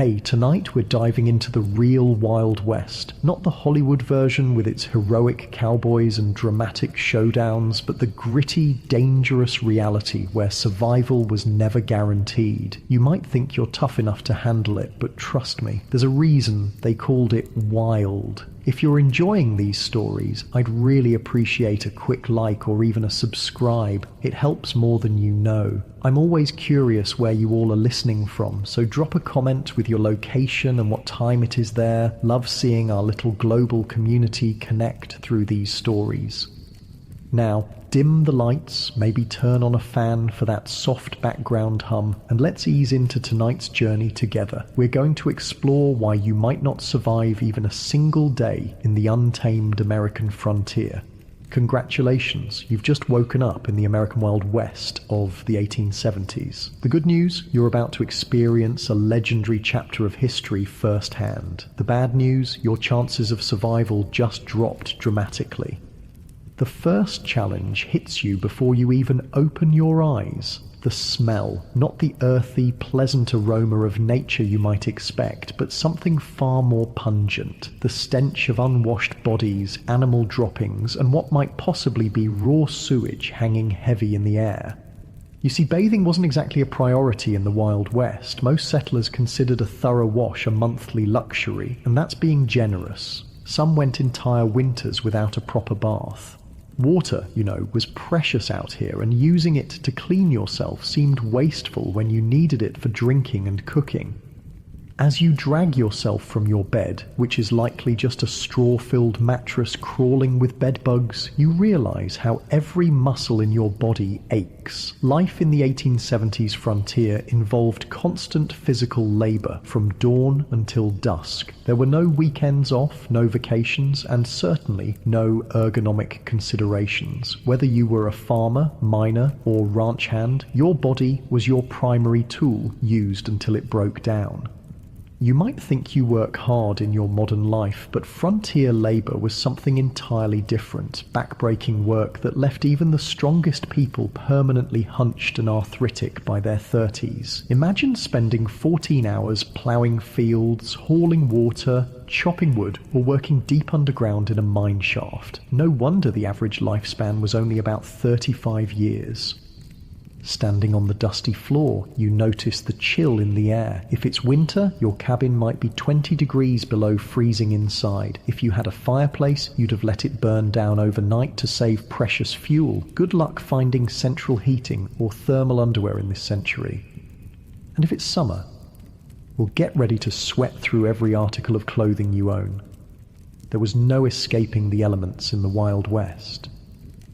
Hey, tonight we're diving into the real Wild West. Not the Hollywood version with its heroic cowboys and dramatic showdowns, but the gritty, dangerous reality where survival was never guaranteed. You might think you're tough enough to handle it, but trust me, there's a reason they called it wild. If you're enjoying these stories, I'd really appreciate a quick like or even a subscribe. It helps more than you know. I'm always curious where you all are listening from, so drop a comment with your location and what time it is there. Love seeing our little global community connect through these stories. Now, dim the lights, maybe turn on a fan for that soft background hum, and let's ease into tonight's journey together. We're going to explore why you might not survive even a single day in the untamed American frontier. Congratulations, you've just woken up in the American Wild West of the 1870s. The good news, you're about to experience a legendary chapter of history firsthand. The bad news, your chances of survival just dropped dramatically. The first challenge hits you before you even open your eyes. The smell, not the earthy, pleasant aroma of nature you might expect, but something far more pungent. The stench of unwashed bodies, animal droppings, and what might possibly be raw sewage hanging heavy in the air. You see, bathing wasn't exactly a priority in the Wild West. Most settlers considered a thorough wash a monthly luxury, and that's being generous. Some went entire winters without a proper bath. Water, was precious out here, and using it to clean yourself seemed wasteful when you needed it for drinking and cooking. As you drag yourself from your bed, which is likely just a straw-filled mattress crawling with bedbugs, you realize how every muscle in your body aches. Life in the 1870s frontier involved constant physical labor from dawn until dusk. There were no weekends off, no vacations, and certainly no ergonomic considerations. Whether you were a farmer, miner, or ranch hand, your body was your primary tool used until it broke down. You might think you work hard in your modern life, but frontier labor was something entirely different, backbreaking work that left even the strongest people permanently hunched and arthritic by their 30s. Imagine spending 14 hours plowing fields, hauling water, chopping wood, or working deep underground in a mine shaft. No wonder the average lifespan was only about 35 years. Standing on the dusty floor, you notice the chill in the air. If it's winter, your cabin might be 20 degrees below freezing inside. If you had a fireplace, you'd have let it burn down overnight to save precious fuel. Good luck finding central heating or thermal underwear in this century. And if it's summer, well, get ready to sweat through every article of clothing you own. There was no escaping the elements in the Wild West.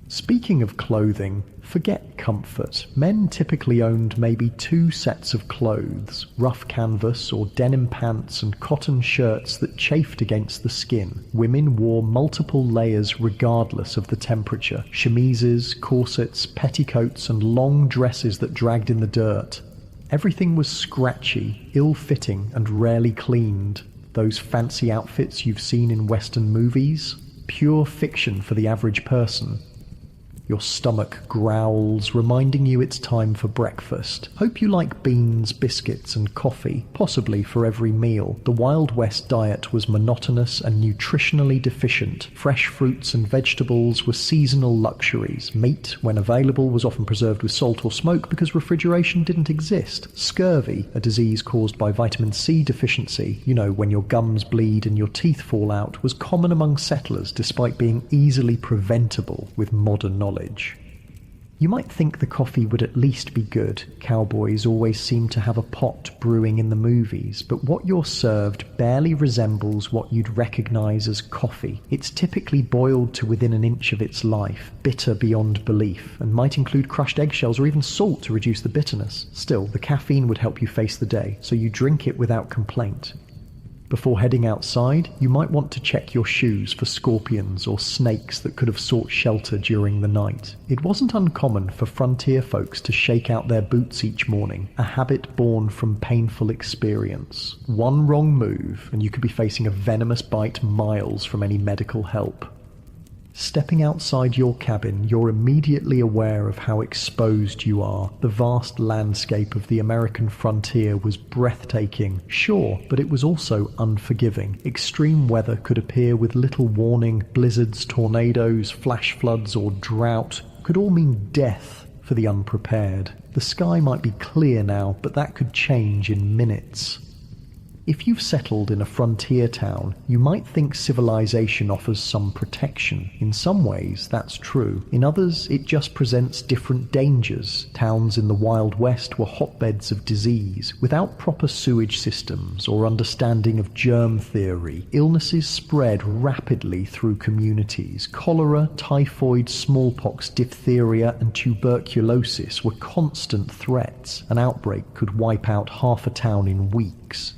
Speaking of clothing, forget comfort. Men typically owned maybe 2 sets of clothes, rough canvas or denim pants and cotton shirts that chafed against the skin. Women wore multiple layers regardless of the temperature, chemises, corsets, petticoats, and long dresses that dragged in the dirt. Everything was scratchy, ill-fitting, and rarely cleaned. Those fancy outfits you've seen in Western movies? Pure fiction for the average person. Your stomach growls, reminding you it's time for breakfast. Hope you like beans, biscuits, and coffee, possibly for every meal. The Wild West diet was monotonous and nutritionally deficient. Fresh fruits and vegetables were seasonal luxuries. Meat, when available, was often preserved with salt or smoke because refrigeration didn't exist. Scurvy, a disease caused by vitamin C deficiency, when your gums bleed and your teeth fall out, was common among settlers despite being easily preventable with modern knowledge. You might think the coffee would at least be good. Cowboys always seem to have a pot brewing in the movies, but what you're served barely resembles what you'd recognize as coffee. It's typically boiled to within an inch of its life, bitter beyond belief, and might include crushed eggshells or even salt to reduce the bitterness. Still, the caffeine would help you face the day, so you drink it without complaint. Before heading outside, you might want to check your shoes for scorpions or snakes that could have sought shelter during the night. It wasn't uncommon for frontier folks to shake out their boots each morning, a habit born from painful experience. One wrong move, and you could be facing a venomous bite miles from any medical help. Stepping outside your cabin, you're immediately aware of how exposed you are. The vast landscape of the American frontier was breathtaking, sure, but it was also unforgiving. Extreme weather could appear with little warning. Blizzards, tornadoes, flash floods, or drought could all mean death for the unprepared. The sky might be clear now, but that could change in minutes. If you've settled in a frontier town, you might think civilization offers some protection. In some ways, that's true. In others, it just presents different dangers. Towns in the Wild West were hotbeds of disease. Without proper sewage systems or understanding of germ theory, illnesses spread rapidly through communities. Cholera, typhoid, smallpox, diphtheria, and tuberculosis were constant threats. An outbreak could wipe out half a town in weeks.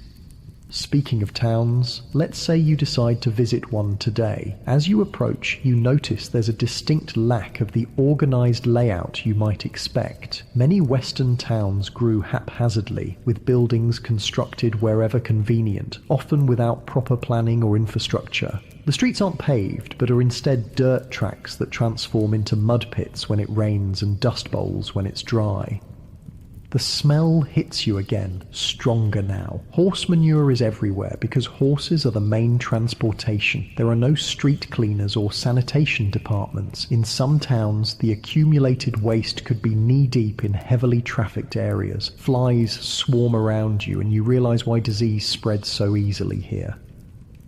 Speaking of towns, let's say you decide to visit one today. As you approach, you notice there's a distinct lack of the organized layout you might expect. Many Western towns grew haphazardly, with buildings constructed wherever convenient, often without proper planning or infrastructure. The streets aren't paved, but are instead dirt tracks that transform into mud pits when it rains and dust bowls when it's dry. The smell hits you again, stronger now. Horse manure is everywhere because horses are the main transportation. There are no street cleaners or sanitation departments. In some towns, the accumulated waste could be knee-deep in heavily trafficked areas. Flies swarm around you, and you realize why disease spreads so easily here.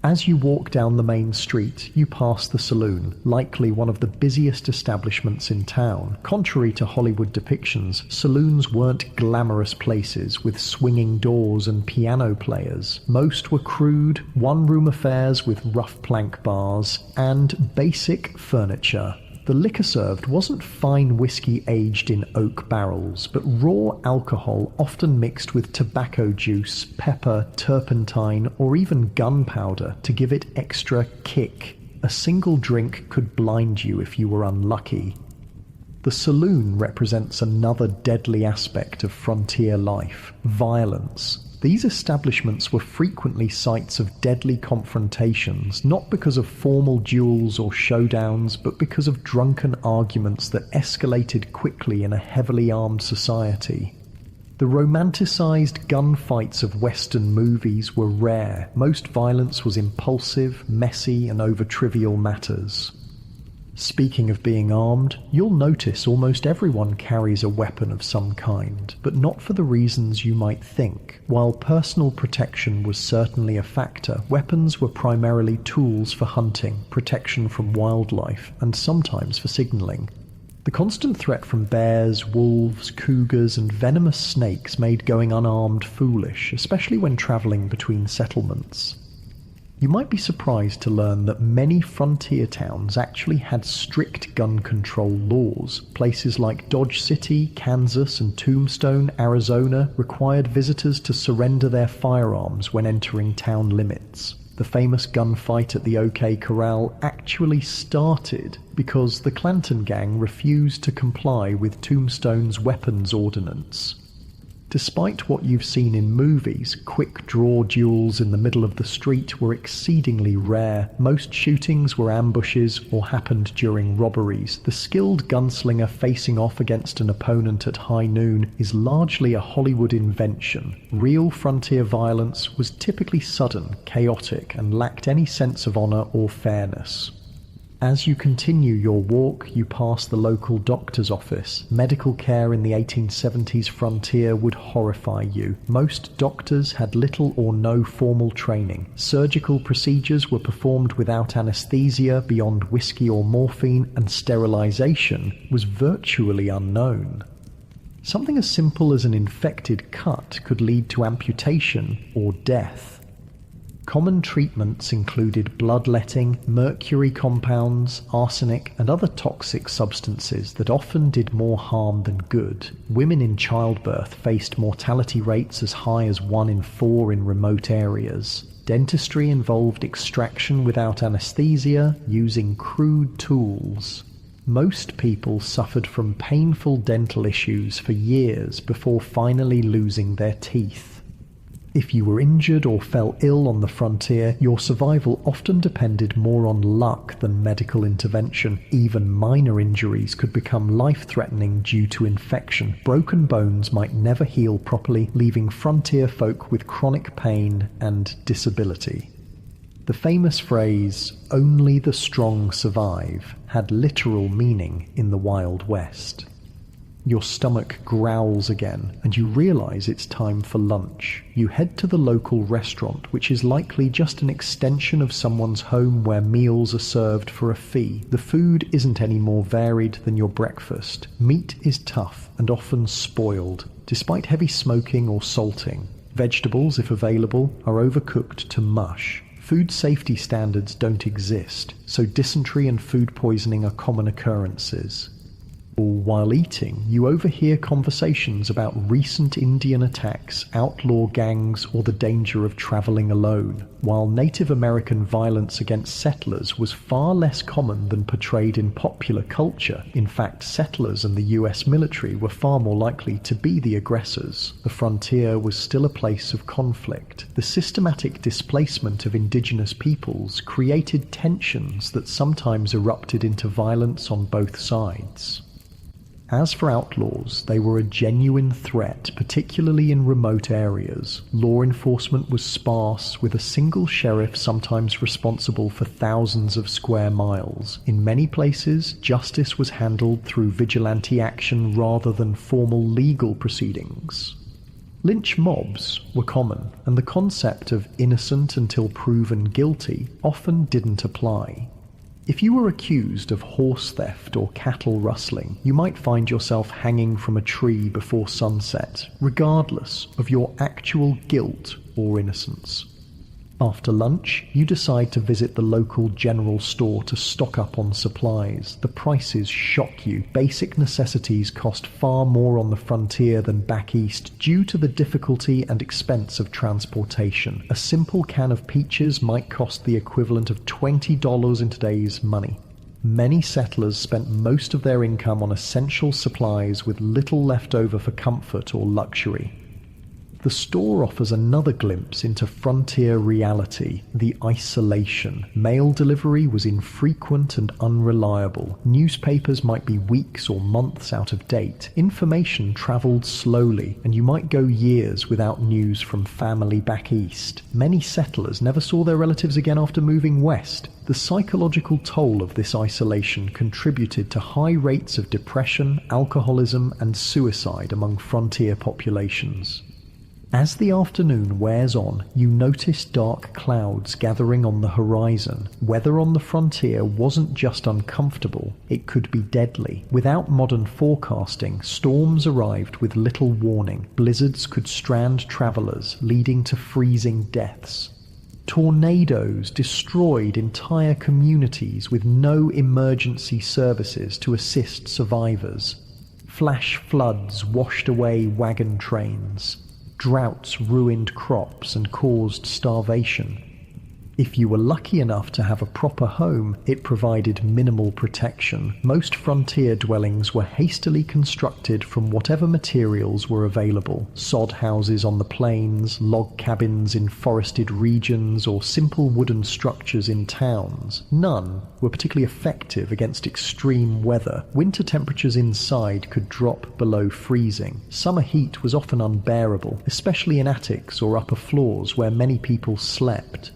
As you walk down the main street, you pass the saloon, likely one of the busiest establishments in town. Contrary to Hollywood depictions, saloons weren't glamorous places with swinging doors and piano players. Most were crude, one-room affairs with rough plank bars and basic furniture. The liquor served wasn't fine whiskey aged in oak barrels, but raw alcohol often mixed with tobacco juice, pepper, turpentine, or even gunpowder to give it extra kick. A single drink could blind you if you were unlucky. The saloon represents another deadly aspect of frontier life: violence. These establishments were frequently sites of deadly confrontations, not because of formal duels or showdowns, but because of drunken arguments that escalated quickly in a heavily armed society. The romanticized gunfights of Western movies were rare. Most violence was impulsive, messy, and over trivial matters. Speaking of being armed, you'll notice almost everyone carries a weapon of some kind, but not for the reasons you might think. While personal protection was certainly a factor, weapons were primarily tools for hunting, protection from wildlife, and sometimes for signaling. The constant threat from bears, wolves, cougars, and venomous snakes made going unarmed foolish, especially when traveling between settlements. You might be surprised to learn that many frontier towns actually had strict gun control laws. Places like Dodge City, Kansas, and Tombstone, Arizona required visitors to surrender their firearms when entering town limits. The famous gunfight at the OK Corral actually started because the Clanton gang refused to comply with Tombstone's weapons ordinance. Despite what you've seen in movies, quick-draw duels in the middle of the street were exceedingly rare. Most shootings were ambushes or happened during robberies. The skilled gunslinger facing off against an opponent at high noon is largely a Hollywood invention. Real frontier violence was typically sudden, chaotic, and lacked any sense of honor or fairness. As you continue your walk, you pass the local doctor's office. Medical care in the 1870s frontier would horrify you. Most doctors had little or no formal training. Surgical procedures were performed without anesthesia beyond whiskey or morphine, and sterilization was virtually unknown. Something as simple as an infected cut could lead to amputation or death. Common treatments included bloodletting, mercury compounds, arsenic, and other toxic substances that often did more harm than good. Women in childbirth faced mortality rates as high as 1 in 4 in remote areas. Dentistry involved extraction without anesthesia, using crude tools. Most people suffered from painful dental issues for years before finally losing their teeth. If you were injured or fell ill on the frontier, your survival often depended more on luck than medical intervention. Even minor injuries could become life-threatening due to infection. Broken bones might never heal properly, leaving frontier folk with chronic pain and disability. The famous phrase, "only the strong survive," had literal meaning in the Wild West. Your stomach growls again, and you realize it's time for lunch. You head to the local restaurant, which is likely just an extension of someone's home where meals are served for a fee. The food isn't any more varied than your breakfast. Meat is tough and often spoiled, despite heavy smoking or salting. Vegetables, if available, are overcooked to mush. Food safety standards don't exist, so dysentery and food poisoning are common occurrences. While eating, you overhear conversations about recent Indian attacks, outlaw gangs, or the danger of traveling alone. While Native American violence against settlers was far less common than portrayed in popular culture, in fact, settlers and the US military were far more likely to be the aggressors. The frontier was still a place of conflict. The systematic displacement of indigenous peoples created tensions that sometimes erupted into violence on both sides. As for outlaws, they were a genuine threat, particularly in remote areas. Law enforcement was sparse, with a single sheriff sometimes responsible for thousands of square miles. In many places, justice was handled through vigilante action rather than formal legal proceedings. Lynch mobs were common, and the concept of innocent until proven guilty often didn't apply. If you were accused of horse theft or cattle rustling, you might find yourself hanging from a tree before sunset, regardless of your actual guilt or innocence. After lunch, you decide to visit the local general store to stock up on supplies. The prices shock you. Basic necessities cost far more on the frontier than back east due to the difficulty and expense of transportation. A simple can of peaches might cost the equivalent of $20 in today's money. Many settlers spent most of their income on essential supplies with little left over for comfort or luxury. The store offers another glimpse into frontier reality, the isolation. Mail delivery was infrequent and unreliable. Newspapers might be weeks or months out of date. Information traveled slowly, and you might go years without news from family back east. Many settlers never saw their relatives again after moving west. The psychological toll of this isolation contributed to high rates of depression, alcoholism, and suicide among frontier populations. As the afternoon wears on, you notice dark clouds gathering on the horizon. Weather on the frontier wasn't just uncomfortable, it could be deadly. Without modern forecasting, storms arrived with little warning. Blizzards could strand travelers, leading to freezing deaths. Tornadoes destroyed entire communities with no emergency services to assist survivors. Flash floods washed away wagon trains. Droughts ruined crops and caused starvation. If you were lucky enough to have a proper home, it provided minimal protection. Most frontier dwellings were hastily constructed from whatever materials were available. Sod houses on the plains, log cabins in forested regions, or simple wooden structures in towns. None were particularly effective against extreme weather. Winter temperatures inside could drop below freezing. Summer heat was often unbearable, especially in attics or upper floors where many people slept.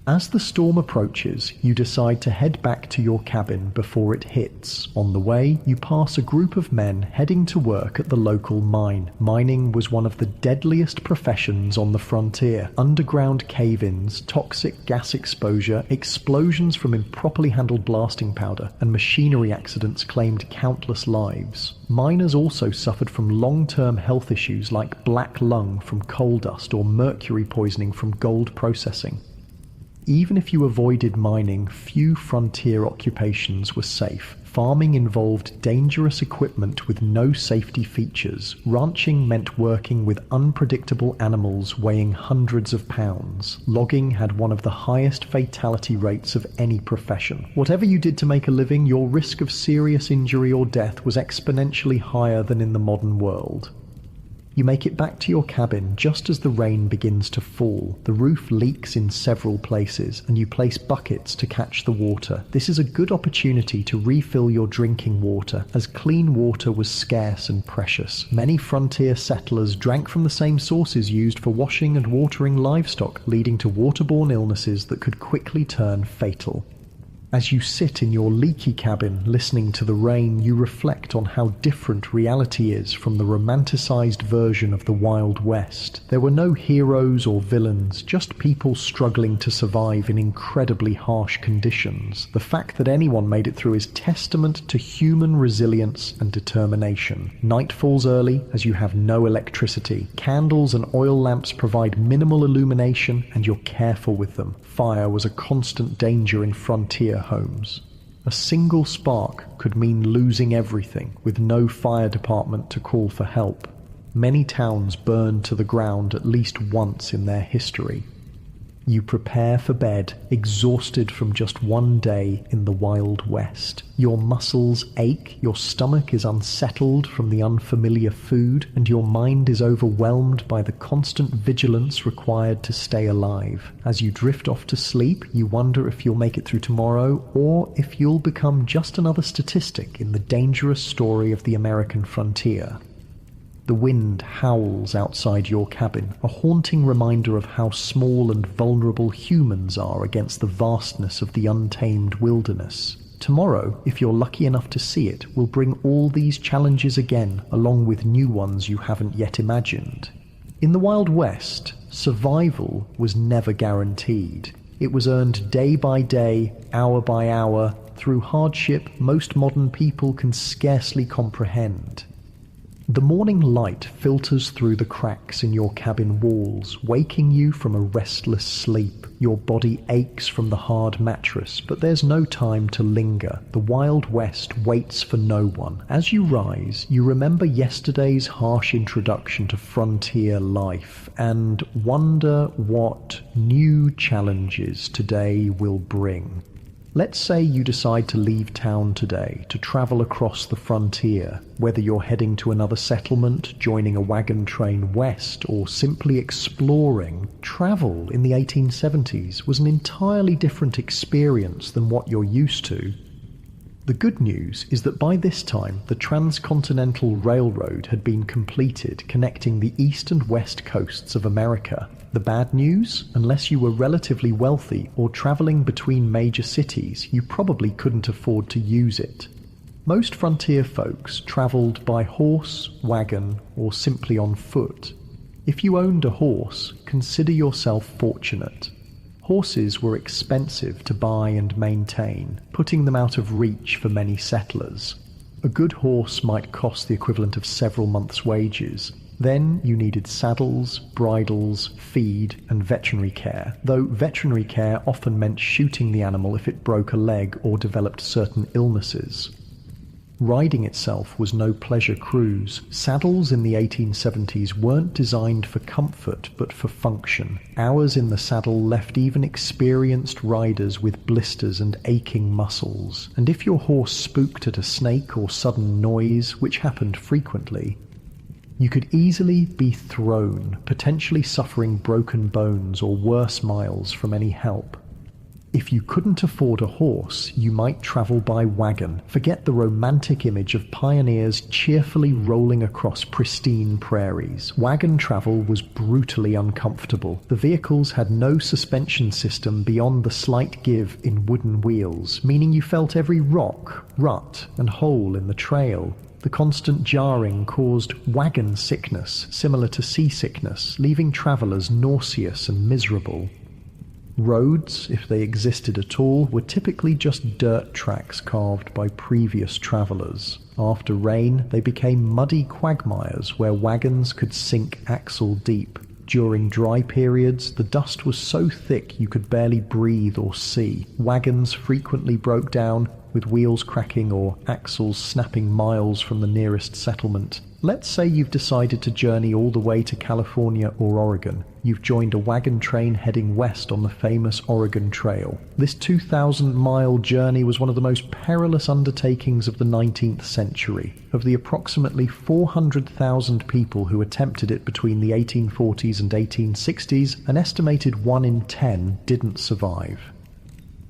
As the storm approaches, you decide to head back to your cabin before it hits. On the way, you pass a group of men heading to work at the local mine. Mining was one of the deadliest professions on the frontier. Underground cave-ins, toxic gas exposure, explosions from improperly handled blasting powder, and machinery accidents claimed countless lives. Miners also suffered from long-term health issues like black lung from coal dust or mercury poisoning from gold processing. Even if you avoided mining, few frontier occupations were safe. Farming involved dangerous equipment with no safety features. Ranching meant working with unpredictable animals weighing hundreds of pounds. Logging had one of the highest fatality rates of any profession. Whatever you did to make a living, your risk of serious injury or death was exponentially higher than in the modern world. You make it back to your cabin just as the rain begins to fall. The roof leaks in several places, and you place buckets to catch the water. This is a good opportunity to refill your drinking water, as clean water was scarce and precious. Many frontier settlers drank from the same sources used for washing and watering livestock, leading to waterborne illnesses that could quickly turn fatal. As you sit in your leaky cabin listening to the rain, you reflect on how different reality is from the romanticized version of the Wild West. There were no heroes or villains, just people struggling to survive in incredibly harsh conditions. The fact that anyone made it through is testament to human resilience and determination. Night falls early as you have no electricity. Candles and oil lamps provide minimal illumination, and you're careful with them. Fire was a constant danger in frontier homes. A single spark could mean losing everything, with no fire department to call for help. Many towns burned to the ground at least once in their history. You prepare for bed, exhausted from just one day in the Wild West. Your muscles ache, your stomach is unsettled from the unfamiliar food, and your mind is overwhelmed by the constant vigilance required to stay alive. As you drift off to sleep, you wonder if you'll make it through tomorrow, or if you'll become just another statistic in the dangerous story of the American frontier. The wind howls outside your cabin, a haunting reminder of how small and vulnerable humans are against the vastness of the untamed wilderness. Tomorrow, if you're lucky enough to see it, will bring all these challenges again, along with new ones you haven't yet imagined. In the Wild West, survival was never guaranteed. It was earned day by day, hour by hour, through hardship most modern people can scarcely comprehend. The morning light filters through the cracks in your cabin walls, waking you from a restless sleep. Your body aches from the hard mattress, but there's no time to linger. The Wild West waits for no one. As you rise, you remember yesterday's harsh introduction to frontier life and wonder what new challenges today will bring. Let's say you decide to leave town today to travel across the frontier. Whether you're heading to another settlement, joining a wagon train west, or simply exploring, travel in the 1870s was an entirely different experience than what you're used to. The good news is that by this time, the Transcontinental Railroad had been completed, connecting the east and west coasts of America. The bad news? Unless you were relatively wealthy or traveling between major cities, you probably couldn't afford to use it. Most frontier folks traveled by horse, wagon, or simply on foot. If you owned a horse, consider yourself fortunate. Horses were expensive to buy and maintain, putting them out of reach for many settlers. A good horse might cost the equivalent of several months' wages. Then you needed saddles, bridles, feed, and veterinary care, though veterinary care often meant shooting the animal if it broke a leg or developed certain illnesses. Riding itself was no pleasure cruise. Saddles in the 1870s weren't designed for comfort but for function. Hours in the saddle left even experienced riders with blisters and aching muscles. And if your horse spooked at a snake or sudden noise, which happened frequently, you could easily be thrown, potentially suffering broken bones or worse miles from any help. If you couldn't afford a horse, you might travel by wagon. Forget the romantic image of pioneers cheerfully rolling across pristine prairies. Wagon travel was brutally uncomfortable. The vehicles had no suspension system beyond the slight give in wooden wheels, meaning you felt every rock, rut, and hole in the trail. The constant jarring caused wagon sickness, similar to seasickness, leaving travelers nauseous and miserable. Roads, if they existed at all, were typically just dirt tracks carved by previous travelers. After rain, they became muddy quagmires where wagons could sink axle deep. During dry periods, the dust was so thick you could barely breathe or see. Wagons frequently broke down, with wheels cracking or axles snapping miles from the nearest settlement. Let's say you've decided to journey all the way to California or Oregon. You've joined a wagon train heading west on the famous Oregon Trail. This 2,000-mile journey was one of the most perilous undertakings of the 19th century. Of the approximately 400,000 people who attempted it between the 1840s and 1860s, an estimated 1 in 10 didn't survive.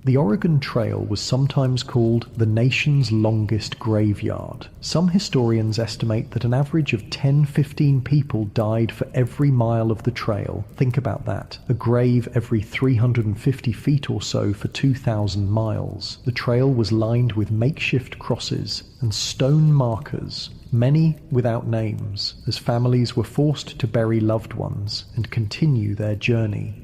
The Oregon Trail was sometimes called the nation's longest graveyard. Some historians estimate that an average of 10-15 people died for every mile of the trail. Think about that. A grave every 350 feet or so for 2,000 miles. The trail was lined with makeshift crosses and stone markers, many without names, as families were forced to bury loved ones and continue their journey.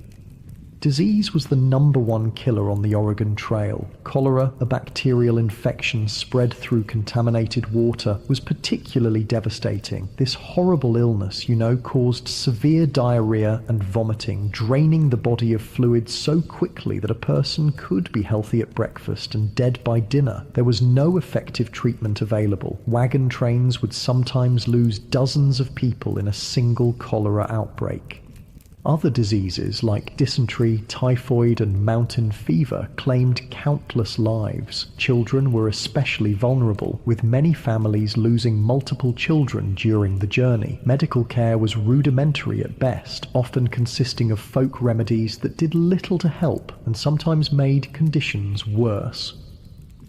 Disease was the #1 killer on the Oregon Trail. Cholera, a bacterial infection spread through contaminated water, was particularly devastating. This horrible illness, caused severe diarrhea and vomiting, draining the body of fluids so quickly that a person could be healthy at breakfast and dead by dinner. There was no effective treatment available. Wagon trains would sometimes lose dozens of people in a single cholera outbreak. Other diseases like dysentery, typhoid, and mountain fever claimed countless lives. Children were especially vulnerable, with many families losing multiple children during the journey. Medical care was rudimentary at best, often consisting of folk remedies that did little to help and sometimes made conditions worse.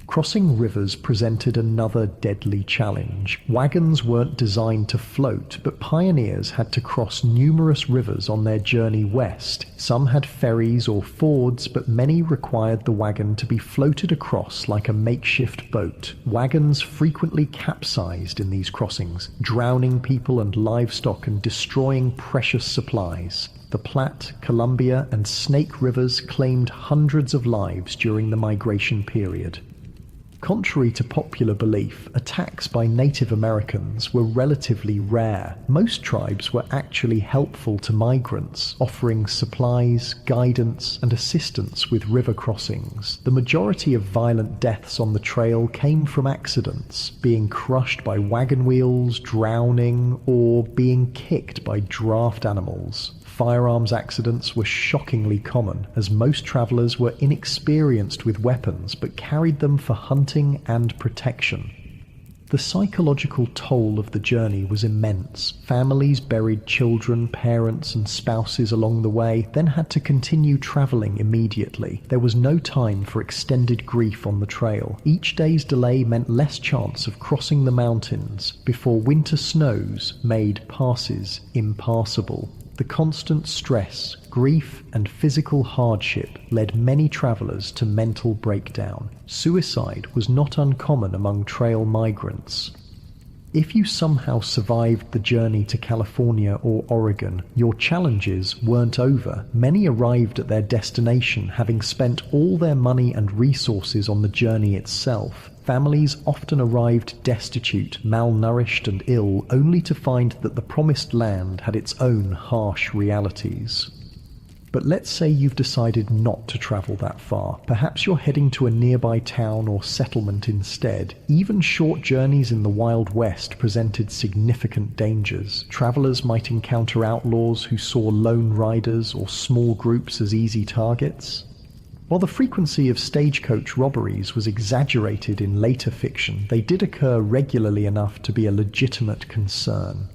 Crossing rivers presented another deadly challenge. Wagons weren't designed to float, but pioneers had to cross numerous rivers on their journey west. Some had ferries or fords, but many required the wagon to be floated across like a makeshift boat. Wagons frequently capsized in these crossings, drowning people and livestock and destroying precious supplies. The Platte, Columbia, and Snake Rivers claimed hundreds of lives during the migration period. Contrary to popular belief, attacks by Native Americans were relatively rare. Most tribes were actually helpful to migrants, offering supplies, guidance, and assistance with river crossings. The majority of violent deaths on the trail came from accidents, being crushed by wagon wheels, drowning, or being kicked by draft animals. Firearms accidents were shockingly common, as most travelers were inexperienced with weapons but carried them for hunting and protection. The psychological toll of the journey was immense. Families buried children, parents, and spouses along the way, then had to continue traveling immediately. There was no time for extended grief on the trail. Each day's delay meant less chance of crossing the mountains before winter snows made passes impassable. The constant stress, grief, and physical hardship led many travelers to mental breakdown. Suicide was not uncommon among trail migrants. If you somehow survived the journey to California or Oregon, your challenges weren't over. Many arrived at their destination having spent all their money and resources on the journey itself. Families often arrived destitute, malnourished, and ill, only to find that the promised land had its own harsh realities. But let's say you've decided not to travel that far. Perhaps you're heading to a nearby town or settlement instead. Even short journeys in the Wild West presented significant dangers. Travelers might encounter outlaws who saw lone riders or small groups as easy targets. While the frequency of stagecoach robberies was exaggerated in later fiction, they did occur regularly enough to be a legitimate concern.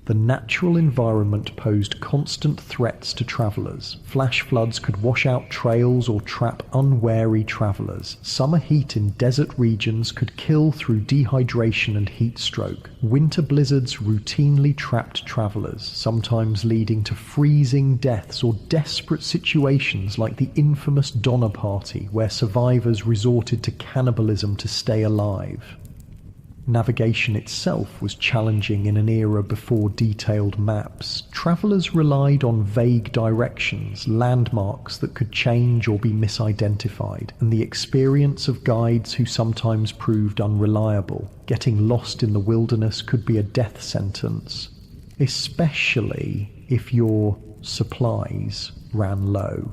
The natural environment posed constant threats to travelers. Flash floods could wash out trails or trap unwary travelers. Summer heat in desert regions could kill through dehydration and heat stroke. Winter blizzards routinely trapped travelers, sometimes leading to freezing deaths or desperate situations like the infamous Donner Party, where survivors resorted to cannibalism to stay alive. Navigation itself was challenging in an era before detailed maps. Travelers relied on vague directions, landmarks that could change or be misidentified, and the experience of guides who sometimes proved unreliable. Getting lost in the wilderness could be a death sentence, especially if your supplies ran low.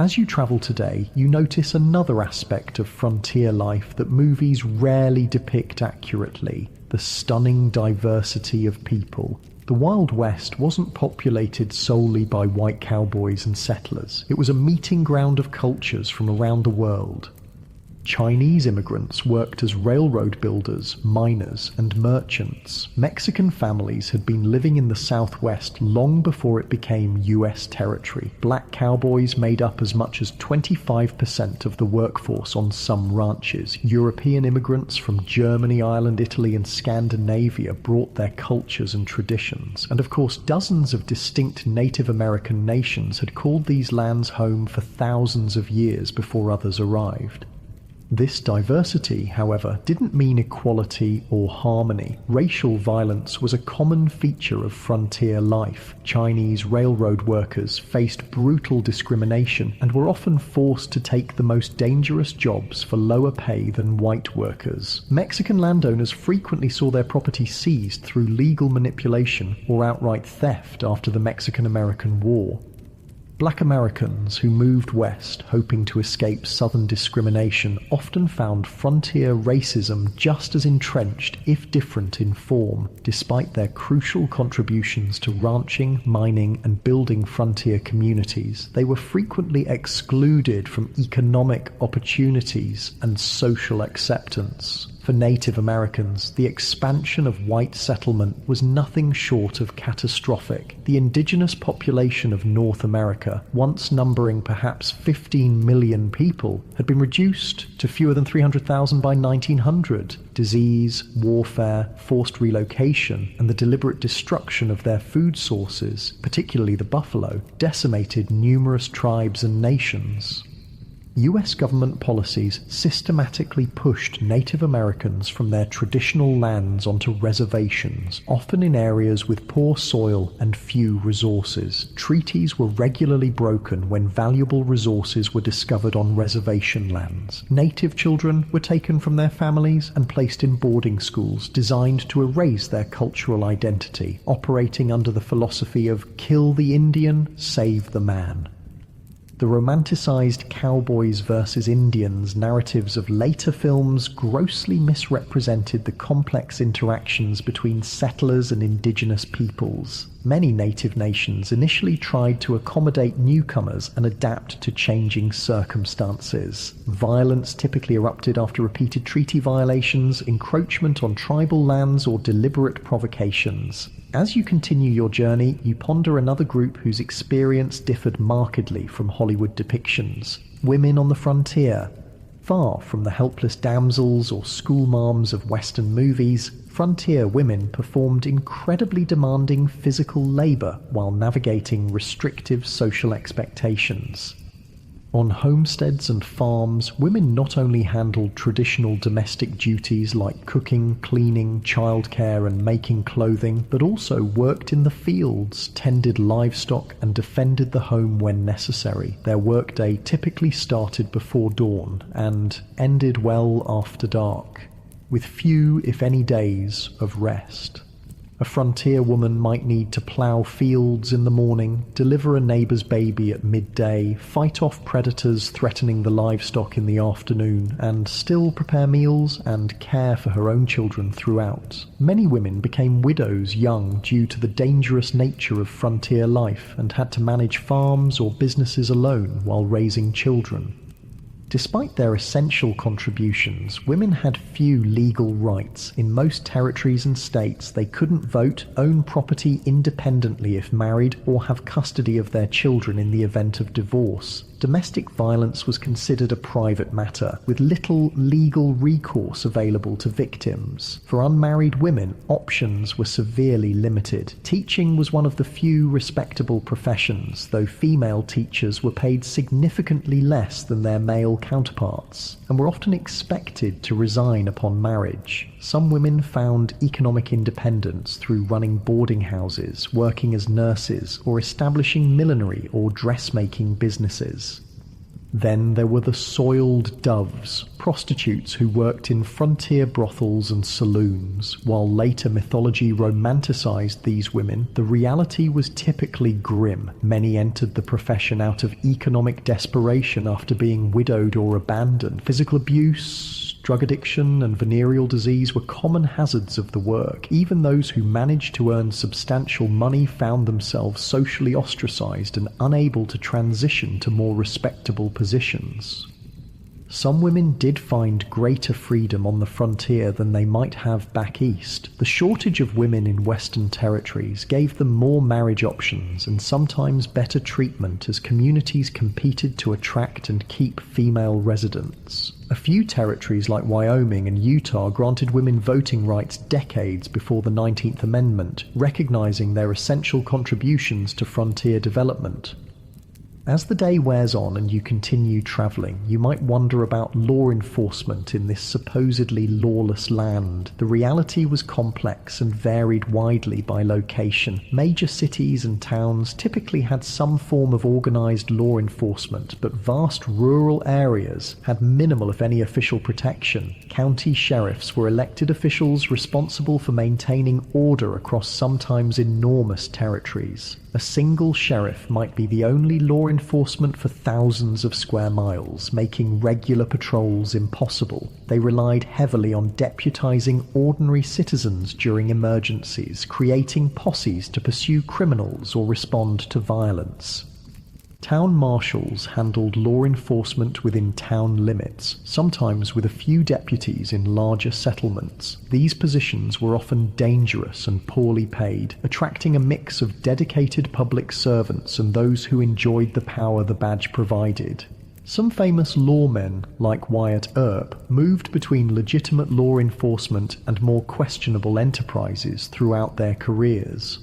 As you travel today, you notice another aspect of frontier life that movies rarely depict accurately: the stunning diversity of people. The Wild West wasn't populated solely by white cowboys and settlers. It was a meeting ground of cultures from around the world. Chinese immigrants worked as railroad builders, miners, and merchants. Mexican families had been living in the Southwest long before it became U.S. territory. Black cowboys made up as much as 25% of the workforce on some ranches. European immigrants from Germany, Ireland, Italy, and Scandinavia brought their cultures and traditions. And of course, dozens of distinct Native American nations had called these lands home for thousands of years before others arrived. This diversity, however, didn't mean equality or harmony. Racial violence was a common feature of frontier life. Chinese railroad workers faced brutal discrimination and were often forced to take the most dangerous jobs for lower pay than white workers. Mexican landowners frequently saw their property seized through legal manipulation or outright theft after the Mexican-American War. Black Americans who moved west hoping to escape Southern discrimination often found frontier racism just as entrenched, if different in form. Despite their crucial contributions to ranching, mining, and building frontier communities, they were frequently excluded from economic opportunities and social acceptance. For Native Americans, the expansion of white settlement was nothing short of catastrophic. The indigenous population of North America, once numbering perhaps 15 million people, had been reduced to fewer than 300,000 by 1900. Disease, warfare, forced relocation, and the deliberate destruction of their food sources, particularly the buffalo, decimated numerous tribes and nations. US government policies systematically pushed Native Americans from their traditional lands onto reservations, often in areas with poor soil and few resources. Treaties were regularly broken when valuable resources were discovered on reservation lands. Native children were taken from their families and placed in boarding schools designed to erase their cultural identity, operating under the philosophy of "kill the Indian, save the man." The romanticized cowboys versus Indians narratives of later films grossly misrepresented the complex interactions between settlers and indigenous peoples. Many native nations initially tried to accommodate newcomers and adapt to changing circumstances. Violence typically erupted after repeated treaty violations, encroachment on tribal lands, or deliberate provocations. As you continue your journey, you ponder another group whose experience differed markedly from Hollywood depictions: women on the frontier. Far from the helpless damsels or schoolmarms of Western movies, frontier women performed incredibly demanding physical labor while navigating restrictive social expectations. On homesteads and farms, women not only handled traditional domestic duties like cooking, cleaning, childcare, and making clothing, but also worked in the fields, tended livestock, and defended the home when necessary. Their workday typically started before dawn and ended well after dark, with few, if any, days of rest. A frontier woman might need to plow fields in the morning, deliver a neighbor's baby at midday, fight off predators threatening the livestock in the afternoon, and still prepare meals and care for her own children throughout. Many women became widows young due to the dangerous nature of frontier life and had to manage farms or businesses alone while raising children. Despite their essential contributions, women had few legal rights. In most territories and states, they couldn't vote, own property independently if married, or have custody of their children in the event of divorce. Domestic violence was considered a private matter, with little legal recourse available to victims. For unmarried women, options were severely limited. Teaching was one of the few respectable professions, though female teachers were paid significantly less than their male counterparts, and were often expected to resign upon marriage. Some women found economic independence through running boarding houses, working as nurses, or establishing millinery or dressmaking businesses. Then there were the soiled doves, prostitutes who worked in frontier brothels and saloons. While later mythology romanticized these women, the reality was typically grim. Many entered the profession out of economic desperation after being widowed or abandoned. Physical abuse, drug addiction, and venereal disease were common hazards of the work. Even those who managed to earn substantial money found themselves socially ostracized and unable to transition to more respectable positions. Some women did find greater freedom on the frontier than they might have back east. The shortage of women in Western territories gave them more marriage options and sometimes better treatment as communities competed to attract and keep female residents. A few territories like Wyoming and Utah granted women voting rights decades before the 19th Amendment, recognizing their essential contributions to frontier development. As the day wears on and you continue traveling, you might wonder about law enforcement in this supposedly lawless land. The reality was complex and varied widely by location. Major cities and towns typically had some form of organized law enforcement, but vast rural areas had minimal if any official protection. County sheriffs were elected officials responsible for maintaining order across sometimes enormous territories. A single sheriff might be the only law enforcement for thousands of square miles, making regular patrols impossible. They relied heavily on deputizing ordinary citizens during emergencies, creating posses to pursue criminals or respond to violence. Town marshals handled law enforcement within town limits, sometimes with a few deputies in larger settlements. These positions were often dangerous and poorly paid, attracting a mix of dedicated public servants and those who enjoyed the power the badge provided. Some famous lawmen, like Wyatt Earp, moved between legitimate law enforcement and more questionable enterprises throughout their careers.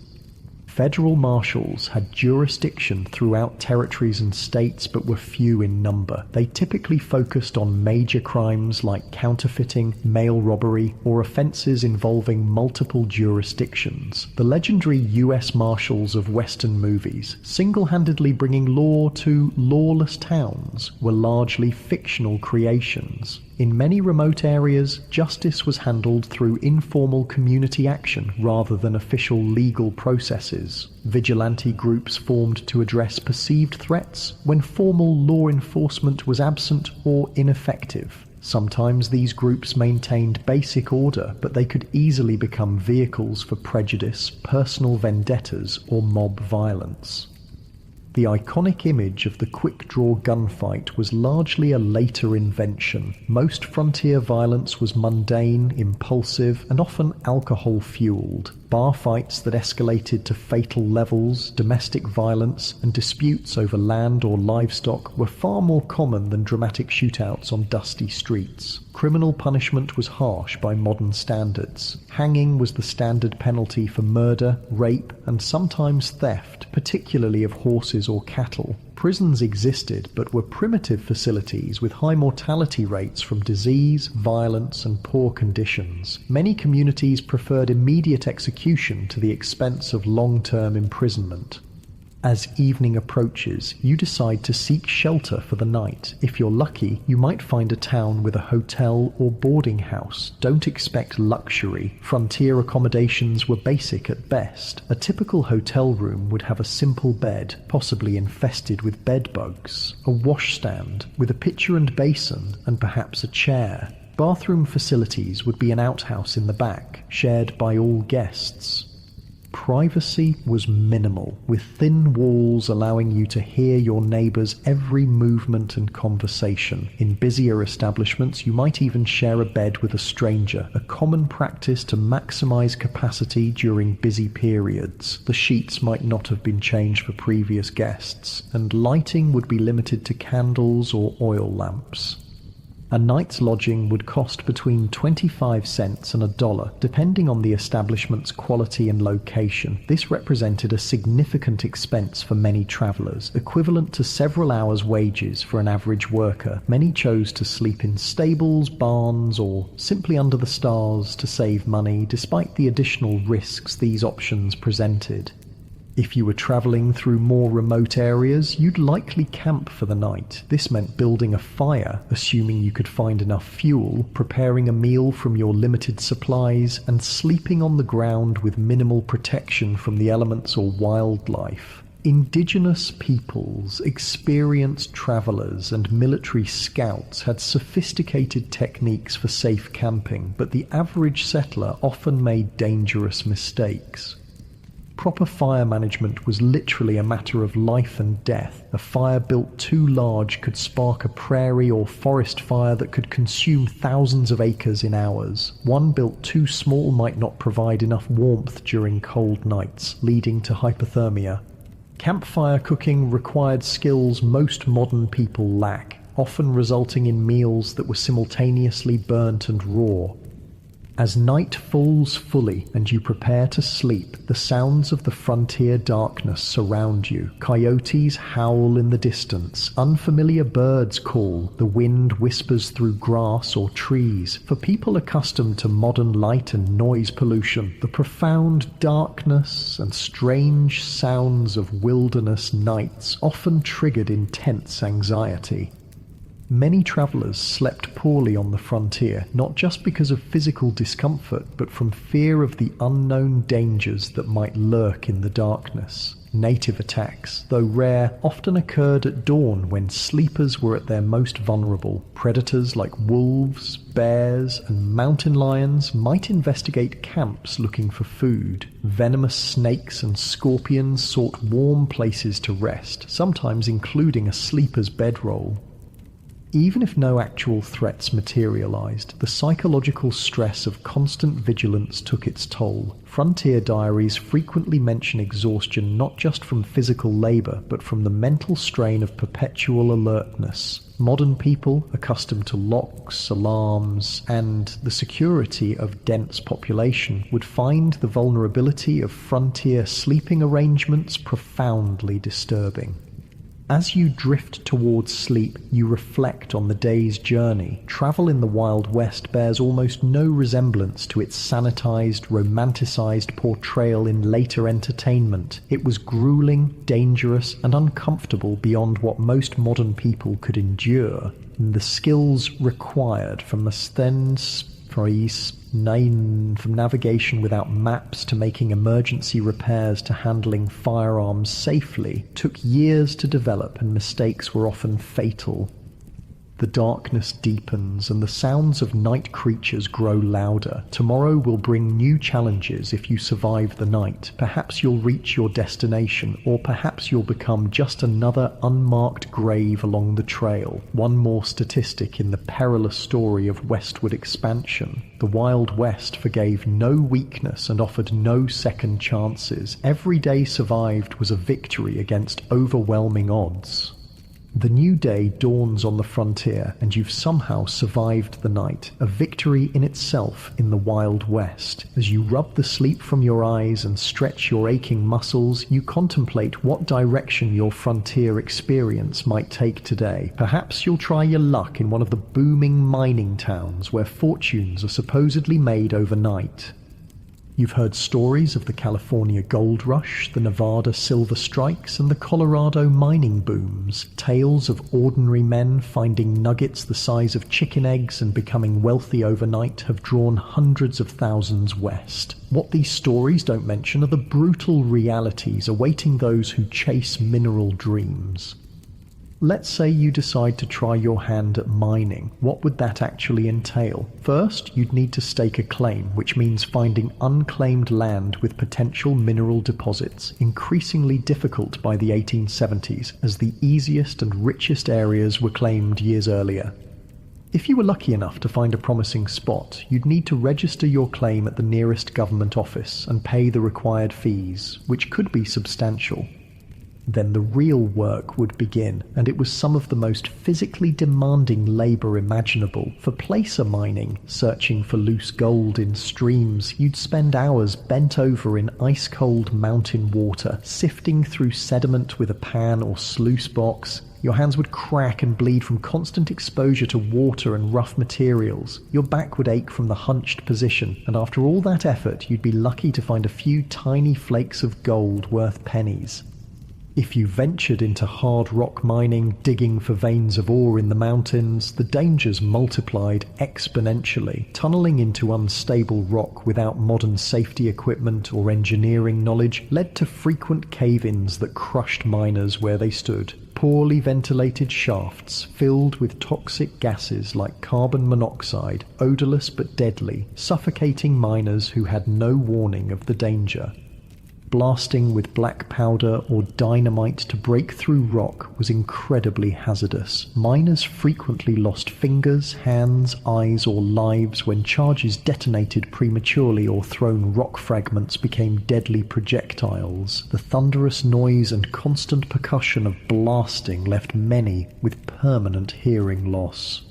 Federal marshals had jurisdiction throughout territories and states but were few in number. They typically focused on major crimes like counterfeiting, mail robbery, or offenses involving multiple jurisdictions. The legendary U.S. Marshals of Western movies, single-handedly bringing law to lawless towns, were largely fictional creations. In many remote areas, justice was handled through informal community action rather than official legal processes. Vigilante groups formed to address perceived threats when formal law enforcement was absent or ineffective. Sometimes these groups maintained basic order, but they could easily become vehicles for prejudice, personal vendettas, or mob violence. The iconic image of the quick-draw gunfight was largely a later invention. Most frontier violence was mundane, impulsive, and often alcohol-fueled. Bar fights that escalated to fatal levels, domestic violence, and disputes over land or livestock were far more common than dramatic shootouts on dusty streets. Criminal punishment was harsh by modern standards. Hanging was the standard penalty for murder, rape, and sometimes theft, particularly of horses or cattle. Prisons existed, but were primitive facilities with high mortality rates from disease, violence, and poor conditions. Many communities preferred immediate execution to the expense of long-term imprisonment. As evening approaches, you decide to seek shelter for the night. If you're lucky, you might find a town with a hotel or boarding house. Don't expect luxury. Frontier accommodations were basic at best. A typical hotel room would have a simple bed, possibly infested with bed bugs, a washstand with a pitcher and basin, and perhaps a chair. Bathroom facilities would be an outhouse in the back, shared by all guests. Privacy was minimal, with thin walls allowing you to hear your neighbours' every movement and conversation. In busier establishments, you might even share a bed with a stranger, a common practice to maximise capacity during busy periods. The sheets might not have been changed for previous guests, and lighting would be limited to candles or oil lamps. A night's lodging would cost between 25 cents and $1, depending on the establishment's quality and location. This represented a significant expense for many travelers, equivalent to several hours' wages for an average worker. Many chose to sleep in stables, barns, or simply under the stars to save money, despite the additional risks these options presented. If you were traveling through more remote areas, you'd likely camp for the night. This meant building a fire, assuming you could find enough fuel, preparing a meal from your limited supplies, and sleeping on the ground with minimal protection from the elements or wildlife. Indigenous peoples, experienced travelers, and military scouts had sophisticated techniques for safe camping, but the average settler often made dangerous mistakes. Proper fire management was literally a matter of life and death. A fire built too large could spark a prairie or forest fire that could consume thousands of acres in hours. One built too small might not provide enough warmth during cold nights, leading to hypothermia. Campfire cooking required skills most modern people lack, often resulting in meals that were simultaneously burnt and raw. As night falls fully and you prepare to sleep, the sounds of the frontier darkness surround you. Coyotes howl in the distance, unfamiliar birds call, the wind whispers through grass or trees. For people accustomed to modern light and noise pollution, the profound darkness and strange sounds of wilderness nights often triggered intense anxiety. Many travelers slept poorly on the frontier, not just because of physical discomfort, but from fear of the unknown dangers that might lurk in the darkness. Native attacks, though rare, often occurred at dawn when sleepers were at their most vulnerable. Predators like wolves, bears, and mountain lions might investigate camps looking for food. Venomous snakes and scorpions sought warm places to rest, sometimes including a sleeper's bedroll. Even if no actual threats materialized, the psychological stress of constant vigilance took its toll. Frontier diaries frequently mention exhaustion not just from physical labor, but from the mental strain of perpetual alertness. Modern people, accustomed to locks, alarms, and the security of dense population, would find the vulnerability of frontier sleeping arrangements profoundly disturbing. As you drift towards sleep, you reflect on the day's journey. Travel in the Wild West bears almost no resemblance to its sanitized, romanticized portrayal in later entertainment. It was grueling, dangerous, and uncomfortable beyond what most modern people could endure. And the skills required from from navigation without maps to making emergency repairs to handling firearms safely took years to develop, and mistakes were often fatal. The darkness deepens and the sounds of night creatures grow louder. Tomorrow will bring new challenges if you survive the night. Perhaps you'll reach your destination, or perhaps you'll become just another unmarked grave along the trail. One more statistic in the perilous story of westward expansion. The Wild West forgave no weakness and offered no second chances. Every day survived was a victory against overwhelming odds. The new day dawns on the frontier, and you've somehow survived the night, a victory in itself in the Wild West. As you rub the sleep from your eyes and stretch your aching muscles, you contemplate what direction your frontier experience might take today. Perhaps you'll try your luck in one of the booming mining towns where fortunes are supposedly made overnight. You've heard stories of the California gold rush, the Nevada silver strikes, and the Colorado mining booms. Tales of ordinary men finding nuggets the size of chicken eggs and becoming wealthy overnight have drawn hundreds of thousands west. What these stories don't mention are the brutal realities awaiting those who chase mineral dreams. Let's say you decide to try your hand at mining. What would that actually entail? First, you'd need to stake a claim, which means finding unclaimed land with potential mineral deposits, increasingly difficult by the 1870s, as the easiest and richest areas were claimed years earlier. If you were lucky enough to find a promising spot, you'd need to register your claim at the nearest government office and pay the required fees, which could be substantial. Then the real work would begin, and it was some of the most physically demanding labor imaginable. For placer mining, searching for loose gold in streams, you'd spend hours bent over in ice-cold mountain water, sifting through sediment with a pan or sluice box. Your hands would crack and bleed from constant exposure to water and rough materials. Your back would ache from the hunched position, and after all that effort, you'd be lucky to find a few tiny flakes of gold worth pennies. If you ventured into hard rock mining, digging for veins of ore in the mountains, the dangers multiplied exponentially. Tunneling into unstable rock without modern safety equipment or engineering knowledge led to frequent cave-ins that crushed miners where they stood. Poorly ventilated shafts filled with toxic gases like carbon monoxide, odorless but deadly, suffocating miners who had no warning of the danger. Blasting with black powder or dynamite to break through rock was incredibly hazardous. Miners frequently lost fingers, hands, eyes, or lives when charges detonated prematurely or thrown rock fragments became deadly projectiles. The thunderous noise and constant percussion of blasting left many with permanent hearing loss.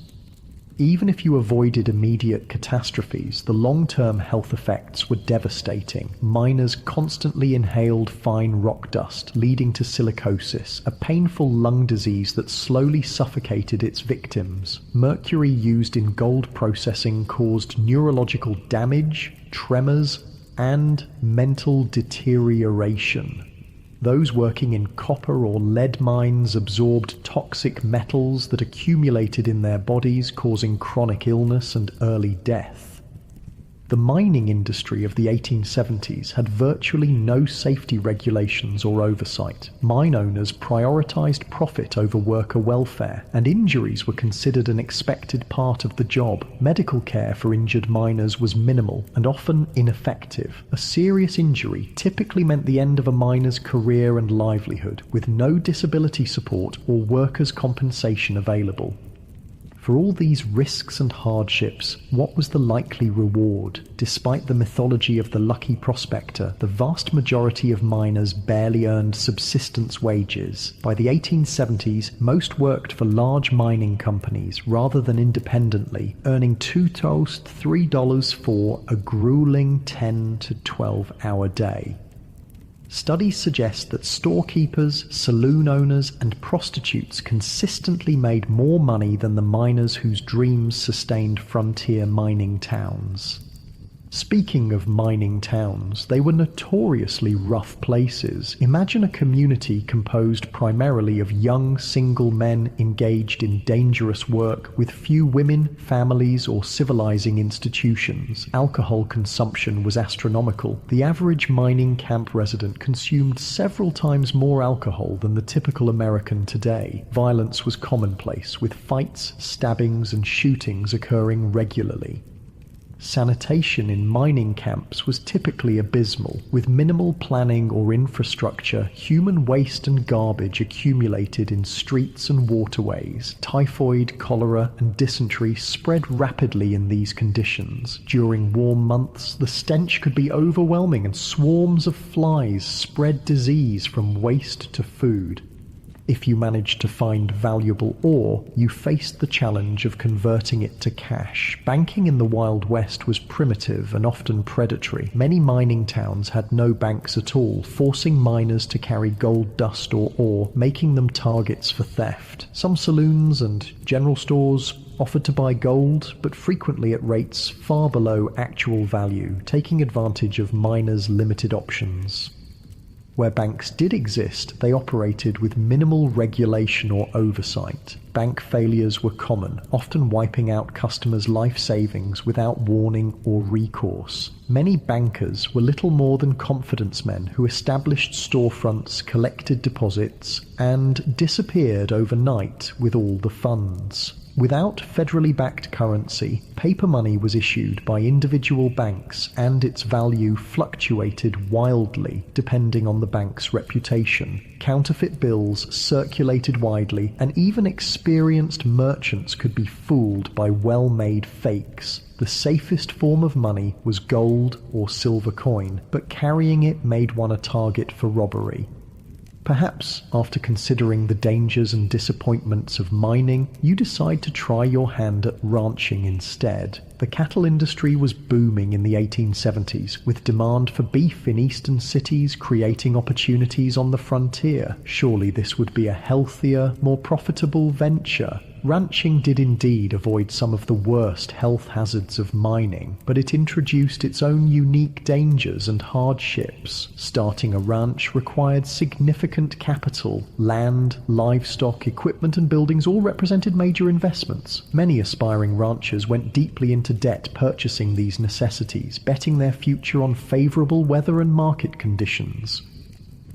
Even if you avoided immediate catastrophes, the long-term health effects were devastating. Miners constantly inhaled fine rock dust, leading to silicosis, a painful lung disease that slowly suffocated its victims. Mercury used in gold processing caused neurological damage, tremors, and mental deterioration. Those working in copper or lead mines absorbed toxic metals that accumulated in their bodies, causing chronic illness and early death. The mining industry of the 1870s had virtually no safety regulations or oversight. Mine owners prioritized profit over worker welfare, and injuries were considered an expected part of the job. Medical care for injured miners was minimal and often ineffective. A serious injury typically meant the end of a miner's career and livelihood, with no disability support or workers' compensation available. For all these risks and hardships, what was the likely reward? Despite the mythology of the lucky prospector, the vast majority of miners barely earned subsistence wages. By the 1870s, most worked for large mining companies rather than independently, earning $2 to $3 for a grueling 10 to 12-hour day. Studies suggest that storekeepers, saloon owners, and prostitutes consistently made more money than the miners whose dreams sustained frontier mining towns. Speaking of mining towns, they were notoriously rough places. Imagine a community composed primarily of young single men engaged in dangerous work with few women, families, or civilizing institutions. Alcohol consumption was astronomical. The average mining camp resident consumed several times more alcohol than the typical American today. Violence was commonplace, with fights, stabbings, and shootings occurring regularly. Sanitation in mining camps was typically abysmal. With minimal planning or infrastructure, human waste and garbage accumulated in streets and waterways. Typhoid, cholera, and dysentery spread rapidly in these conditions. During warm months, the stench could be overwhelming, and swarms of flies spread disease from waste to food. If you managed to find valuable ore, you faced the challenge of converting it to cash. Banking in the Wild West was primitive and often predatory. Many mining towns had no banks at all, forcing miners to carry gold dust or ore, making them targets for theft. Some saloons and general stores offered to buy gold, but frequently at rates far below actual value, taking advantage of miners' limited options. Where banks did exist, they operated with minimal regulation or oversight. Bank failures were common, often wiping out customers' life savings without warning or recourse. Many bankers were little more than confidence men who established storefronts, collected deposits, and disappeared overnight with all the funds. Without federally backed currency, paper money was issued by individual banks, and its value fluctuated wildly depending on the bank's reputation. Counterfeit bills circulated widely, and even experienced merchants could be fooled by well-made fakes. The safest form of money was gold or silver coin, but carrying it made one a target for robbery. Perhaps, after considering the dangers and disappointments of mining, you decide to try your hand at ranching instead. The cattle industry was booming in the 1870s, with demand for beef in eastern cities creating opportunities on the frontier. Surely this would be a healthier, more profitable venture. Ranching did indeed avoid some of the worst health hazards of mining, but it introduced its own unique dangers and hardships. Starting a ranch required significant capital. Land, livestock, equipment and buildings all represented major investments. Many aspiring ranchers went deeply into debt purchasing these necessities, betting their future on favorable weather and market conditions.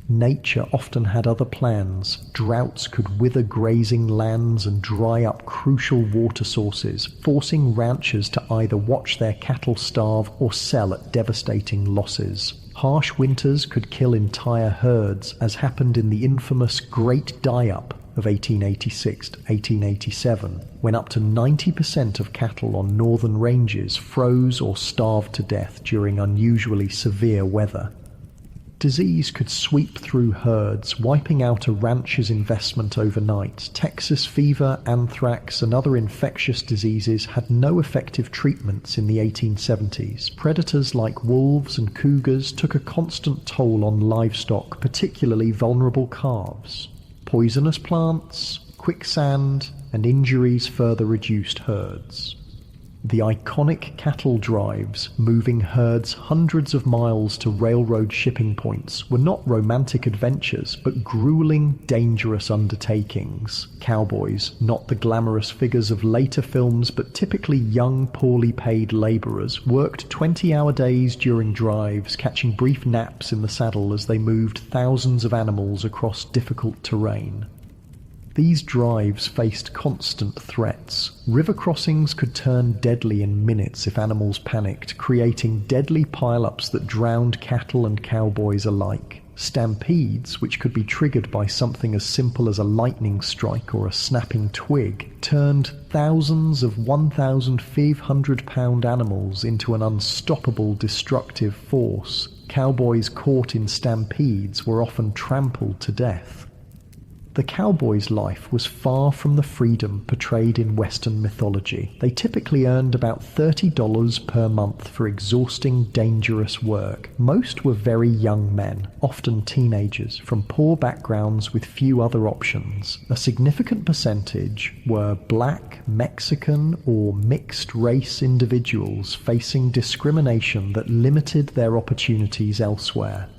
Nature often had other plans. Droughts could wither grazing lands and dry up crucial water sources, forcing ranchers to either watch their cattle starve or sell at devastating losses. Harsh winters could kill entire herds, as happened in the infamous Great Die-Up of 1886 to 1887, when up to 90% of cattle on northern ranges froze or starved to death during unusually severe weather. Disease could sweep through herds, wiping out a rancher's investment overnight. Texas fever, anthrax, and other infectious diseases had no effective treatments in the 1870s. Predators like wolves and cougars took a constant toll on livestock, particularly vulnerable calves. Poisonous plants, quicksand, and injuries further reduced herds. The iconic cattle drives, moving herds hundreds of miles to railroad shipping points, were not romantic adventures, but grueling, dangerous undertakings. Cowboys, not the glamorous figures of later films, but typically young, poorly paid laborers, worked 20-hour days during drives, catching brief naps in the saddle as they moved thousands of animals across difficult terrain. These drives faced constant threats. River crossings could turn deadly in minutes if animals panicked, creating deadly pile-ups that drowned cattle and cowboys alike. Stampedes, which could be triggered by something as simple as a lightning strike or a snapping twig, turned thousands of 1,500-pound animals into an unstoppable destructive force. Cowboys caught in stampedes were often trampled to death. The cowboy's life was far from the freedom portrayed in Western mythology. They typically earned about $30 per month for exhausting, dangerous work. Most were very young men, often teenagers, from poor backgrounds with few other options. A significant percentage were black, Mexican, or mixed-race individuals facing discrimination that limited their opportunities elsewhere.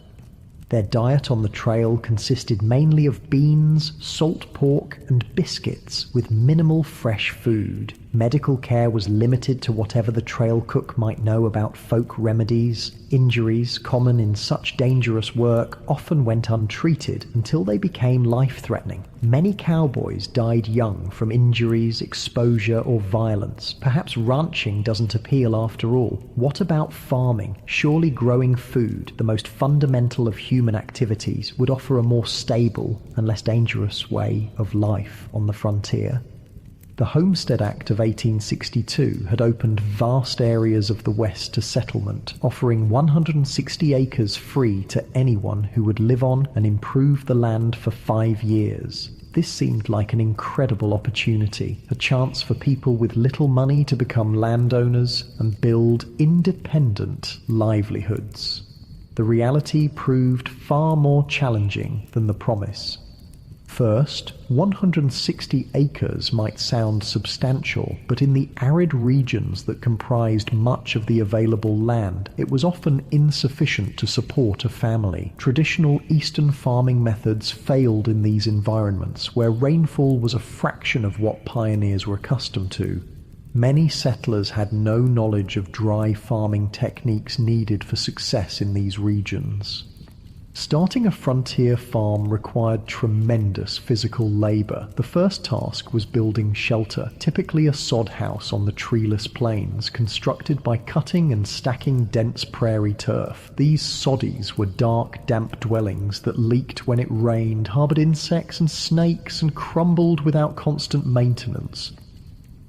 Their diet on the trail consisted mainly of beans, salt pork, and biscuits, with minimal fresh food. Medical care was limited to whatever the trail cook might know about folk remedies. Injuries, common in such dangerous work, often went untreated until they became life-threatening. Many cowboys died young from injuries, exposure, or violence. Perhaps ranching doesn't appeal after all. What about farming? Surely growing food, the most fundamental of human activities, would offer a more stable and less dangerous way of life on the frontier. The Homestead Act of 1862 had opened vast areas of the West to settlement, offering 160 acres free to anyone who would live on and improve the land for 5 years. This seemed like an incredible opportunity, a chance for people with little money to become landowners and build independent livelihoods. The reality proved far more challenging than the promise. First, 160 acres might sound substantial, but in the arid regions that comprised much of the available land, it was often insufficient to support a family. Traditional Eastern farming methods failed in these environments, where rainfall was a fraction of what pioneers were accustomed to. Many settlers had no knowledge of dry farming techniques needed for success in these regions. Starting a frontier farm required tremendous physical labor. The first task was building shelter, typically a sod house on the treeless plains, constructed by cutting and stacking dense prairie turf. These soddies were dark, damp dwellings that leaked when it rained, harbored insects and snakes, and crumbled without constant maintenance.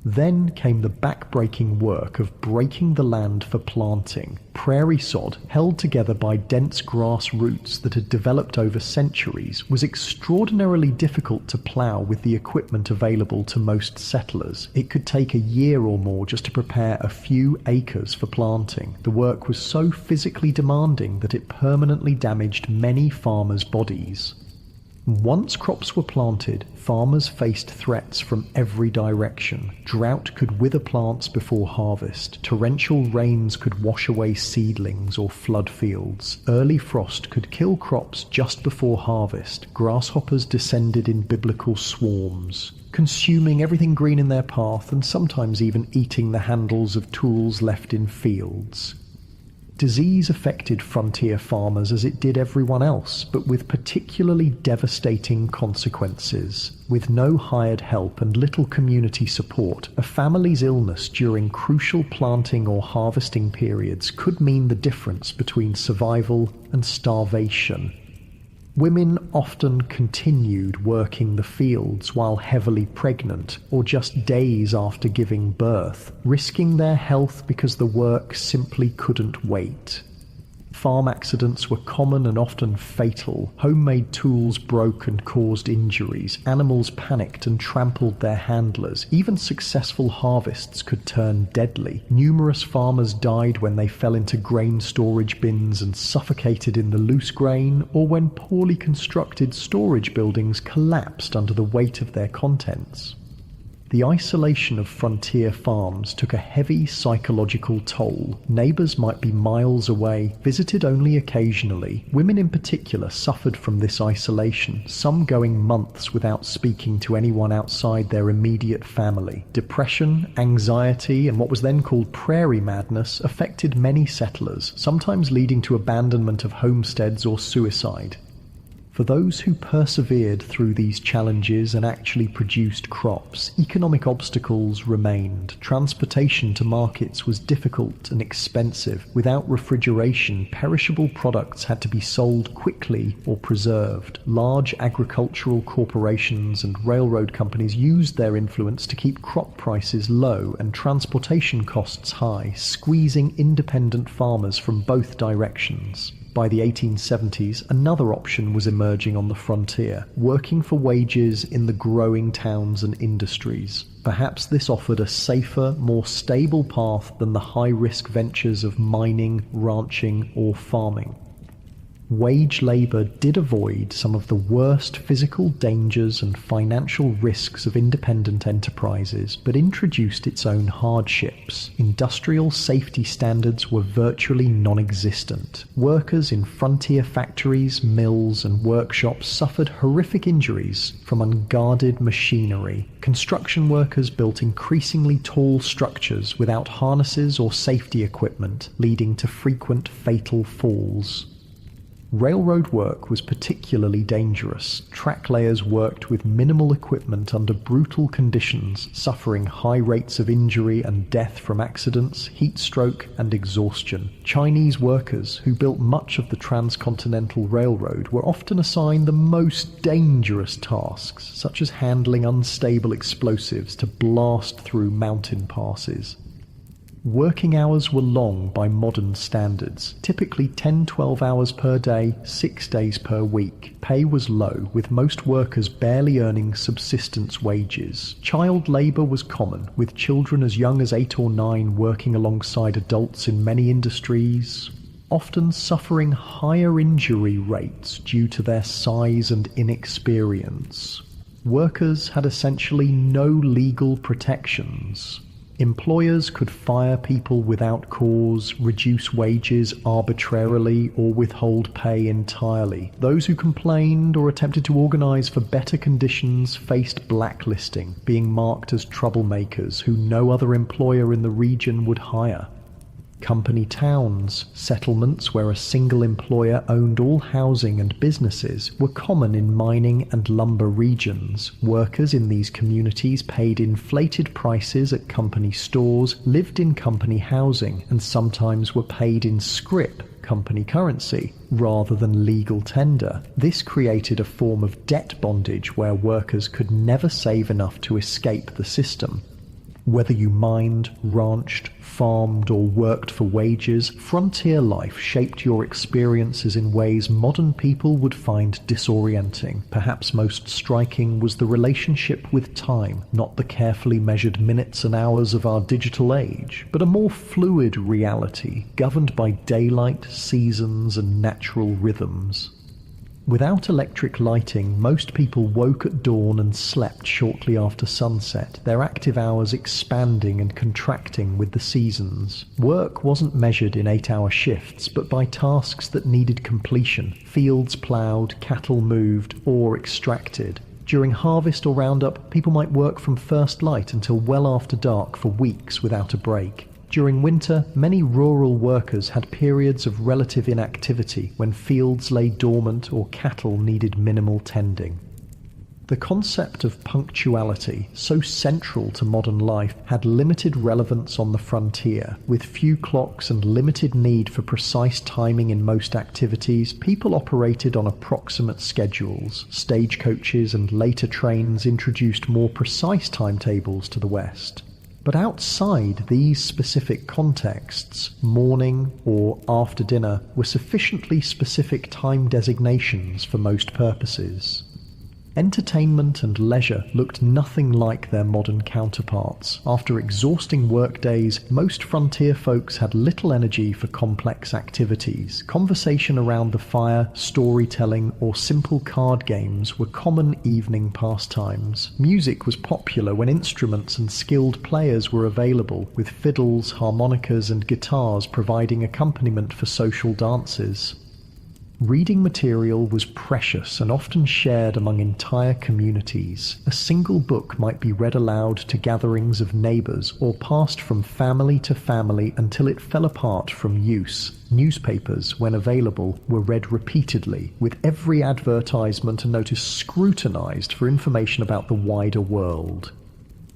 Then came the back-breaking work of breaking the land for planting. Prairie sod, held together by dense grass roots that had developed over centuries, was extraordinarily difficult to plough with the equipment available to most settlers. It could take a year or more just to prepare a few acres for planting. The work was so physically demanding that it permanently damaged many farmers' bodies. Once crops were planted, farmers faced threats from every direction. Drought could wither plants before harvest. Torrential rains could wash away seedlings or flood fields. Early frost could kill crops just before harvest. Grasshoppers descended in biblical swarms, consuming everything green in their path and sometimes even eating the handles of tools left in fields. Disease affected frontier farmers as it did everyone else, but with particularly devastating consequences. With no hired help and little community support, a family's illness during crucial planting or harvesting periods could mean the difference between survival and starvation. Women often continued working the fields while heavily pregnant or just days after giving birth, risking their health because the work simply couldn't wait. Farm accidents were common and often fatal. Homemade tools broke and caused injuries. Animals panicked and trampled their handlers. Even successful harvests could turn deadly. Numerous farmers died when they fell into grain storage bins and suffocated in the loose grain, or when poorly constructed storage buildings collapsed under the weight of their contents. The isolation of frontier farms took a heavy psychological toll. Neighbors might be miles away, visited only occasionally. Women in particular suffered from this isolation, some going months without speaking to anyone outside their immediate family. Depression, anxiety, and what was then called prairie madness affected many settlers, sometimes leading to abandonment of homesteads or suicide. For those who persevered through these challenges and actually produced crops, economic obstacles remained. Transportation to markets was difficult and expensive. Without refrigeration, perishable products had to be sold quickly or preserved. Large agricultural corporations and railroad companies used their influence to keep crop prices low and transportation costs high, squeezing independent farmers from both directions. By the 1870s, another option was emerging on the frontier, working for wages in the growing towns and industries. Perhaps this offered a safer, more stable path than the high-risk ventures of mining, ranching, or farming. Wage labor did avoid some of the worst physical dangers and financial risks of independent enterprises, but introduced its own hardships. Industrial safety standards were virtually non-existent. Workers in frontier factories, mills, and workshops suffered horrific injuries from unguarded machinery. Construction workers built increasingly tall structures without harnesses or safety equipment, leading to frequent fatal falls. Railroad work was particularly dangerous. Track layers worked with minimal equipment under brutal conditions, suffering high rates of injury and death from accidents, heat stroke, and exhaustion. Chinese workers, who built much of the transcontinental railroad, were often assigned the most dangerous tasks, such as handling unstable explosives to blast through mountain passes. Working hours were long by modern standards, typically 10-12 hours per day, 6 days per week. Pay was low, with most workers barely earning subsistence wages. Child labor was common, with children as young as 8 or 9 working alongside adults in many industries, often suffering higher injury rates due to their size and inexperience. Workers had essentially no legal protections. Employers could fire people without cause, reduce wages arbitrarily, or withhold pay entirely. Those who complained or attempted to organize for better conditions faced blacklisting, being marked as troublemakers who no other employer in the region would hire. Company towns, settlements where a single employer owned all housing and businesses, were common in mining and lumber regions. Workers in these communities paid inflated prices at company stores, lived in company housing, and sometimes were paid in scrip, company currency, rather than legal tender. This created a form of debt bondage where workers could never save enough to escape the system. Whether you mined, ranched, farmed, or worked for wages, frontier life shaped your experiences in ways modern people would find disorienting. Perhaps most striking was the relationship with time, not the carefully measured minutes and hours of our digital age, but a more fluid reality, governed by daylight, seasons, and natural rhythms. Without electric lighting, most people woke at dawn and slept shortly after sunset, their active hours expanding and contracting with the seasons. Work wasn't measured in 8-hour shifts, but by tasks that needed completion: fields ploughed, cattle moved, ore extracted. During harvest or roundup, people might work from first light until well after dark for weeks without a break. During winter, many rural workers had periods of relative inactivity when fields lay dormant or cattle needed minimal tending. The concept of punctuality, so central to modern life, had limited relevance on the frontier. With few clocks and limited need for precise timing in most activities, people operated on approximate schedules. Stagecoaches and later trains introduced more precise timetables to the West. But outside these specific contexts, morning or after dinner were sufficiently specific time designations for most purposes. Entertainment and leisure looked nothing like their modern counterparts. After exhausting workdays, most frontier folks had little energy for complex activities. Conversation around the fire, storytelling, or simple card games were common evening pastimes. Music was popular when instruments and skilled players were available, with fiddles, harmonicas, and guitars providing accompaniment for social dances. Reading material was precious and often shared among entire communities. A single book might be read aloud to gatherings of neighbors or passed from family to family until it fell apart from use. Newspapers, when available, were read repeatedly, with every advertisement and notice scrutinized for information about the wider world.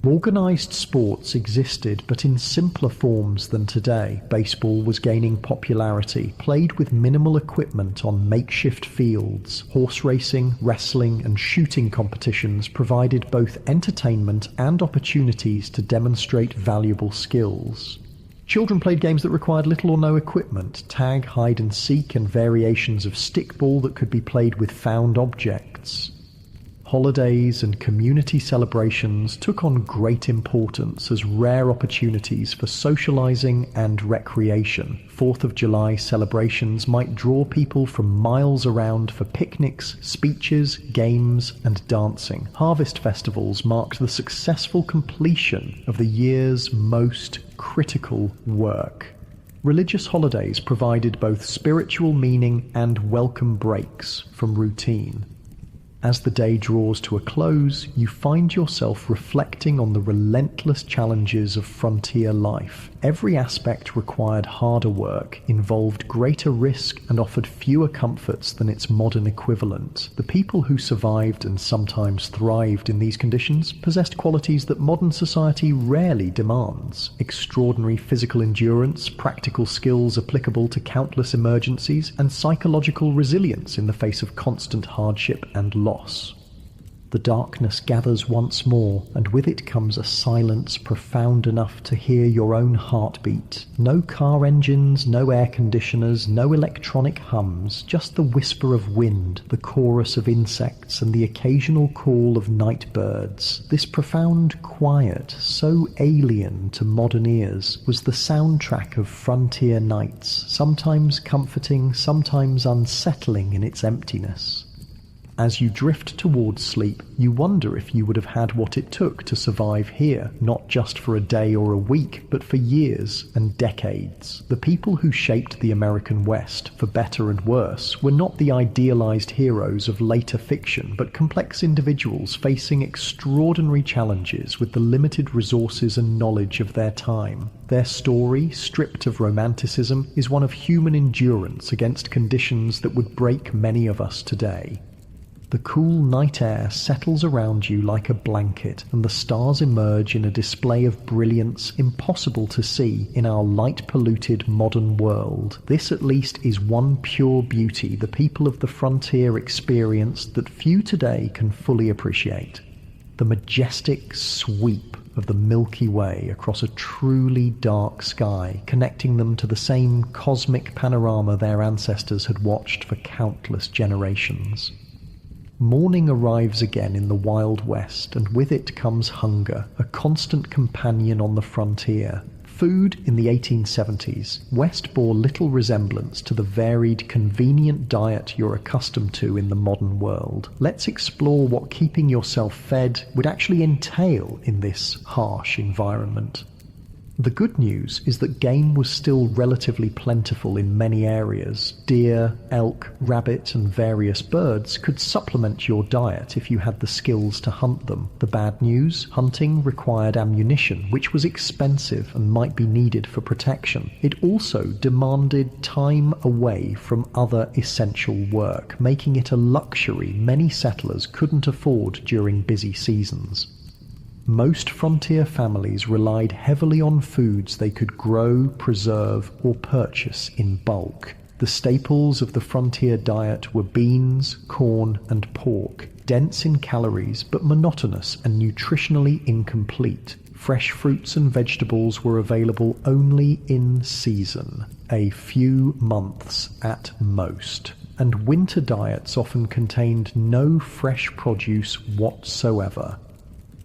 Organized sports existed, but in simpler forms than today. Baseball was gaining popularity, played with minimal equipment on makeshift fields. Horse racing, wrestling, and shooting competitions provided both entertainment and opportunities to demonstrate valuable skills. Children played games that required little or no equipment: tag, hide and seek, and variations of stickball that could be played with found objects. Holidays and community celebrations took on great importance as rare opportunities for socializing and recreation. 4th of July celebrations might draw people from miles around for picnics, speeches, games, and dancing. Harvest festivals marked the successful completion of the year's most critical work. Religious holidays provided both spiritual meaning and welcome breaks from routine. As the day draws to a close, you find yourself reflecting on the relentless challenges of frontier life. Every aspect required harder work, involved greater risk, and offered fewer comforts than its modern equivalent. The people who survived and sometimes thrived in these conditions possessed qualities that modern society rarely demands: extraordinary physical endurance, practical skills applicable to countless emergencies, and psychological resilience in the face of constant hardship and loss. The darkness gathers once more, and with it comes a silence profound enough to hear your own heartbeat. No car engines, no air conditioners, no electronic hums, just the whisper of wind, the chorus of insects, and the occasional call of night birds. This profound quiet, so alien to modern ears, was the soundtrack of frontier nights, sometimes comforting, sometimes unsettling in its emptiness. As you drift towards sleep, you wonder if you would have had what it took to survive here, not just for a day or a week, but for years and decades. The people who shaped the American West, for better and worse, were not the idealized heroes of later fiction, but complex individuals facing extraordinary challenges with the limited resources and knowledge of their time. Their story, stripped of romanticism, is one of human endurance against conditions that would break many of us today. The cool night air settles around you like a blanket, and the stars emerge in a display of brilliance impossible to see in our light-polluted modern world. This at least is one pure beauty the people of the frontier experienced that few today can fully appreciate: the majestic sweep of the Milky Way across a truly dark sky, connecting them to the same cosmic panorama their ancestors had watched for countless generations. Morning arrives again in the Wild West, and with it comes hunger, a constant companion on the frontier. Food in the 1870s, West bore little resemblance to the varied, convenient diet you're accustomed to in the modern world. Let's explore what keeping yourself fed would actually entail in this harsh environment. The good news is that game was still relatively plentiful in many areas. Deer, elk, rabbit, and various birds could supplement your diet if you had the skills to hunt them. The bad news? Hunting required ammunition, which was expensive and might be needed for protection. It also demanded time away from other essential work, making it a luxury many settlers couldn't afford during busy seasons. Most frontier families relied heavily on foods they could grow, preserve, or purchase in bulk. The staples of the frontier diet were beans, corn, and pork, dense in calories but monotonous and nutritionally incomplete. Fresh fruits and vegetables were available only in season, a few months at most, and winter diets often contained no fresh produce whatsoever.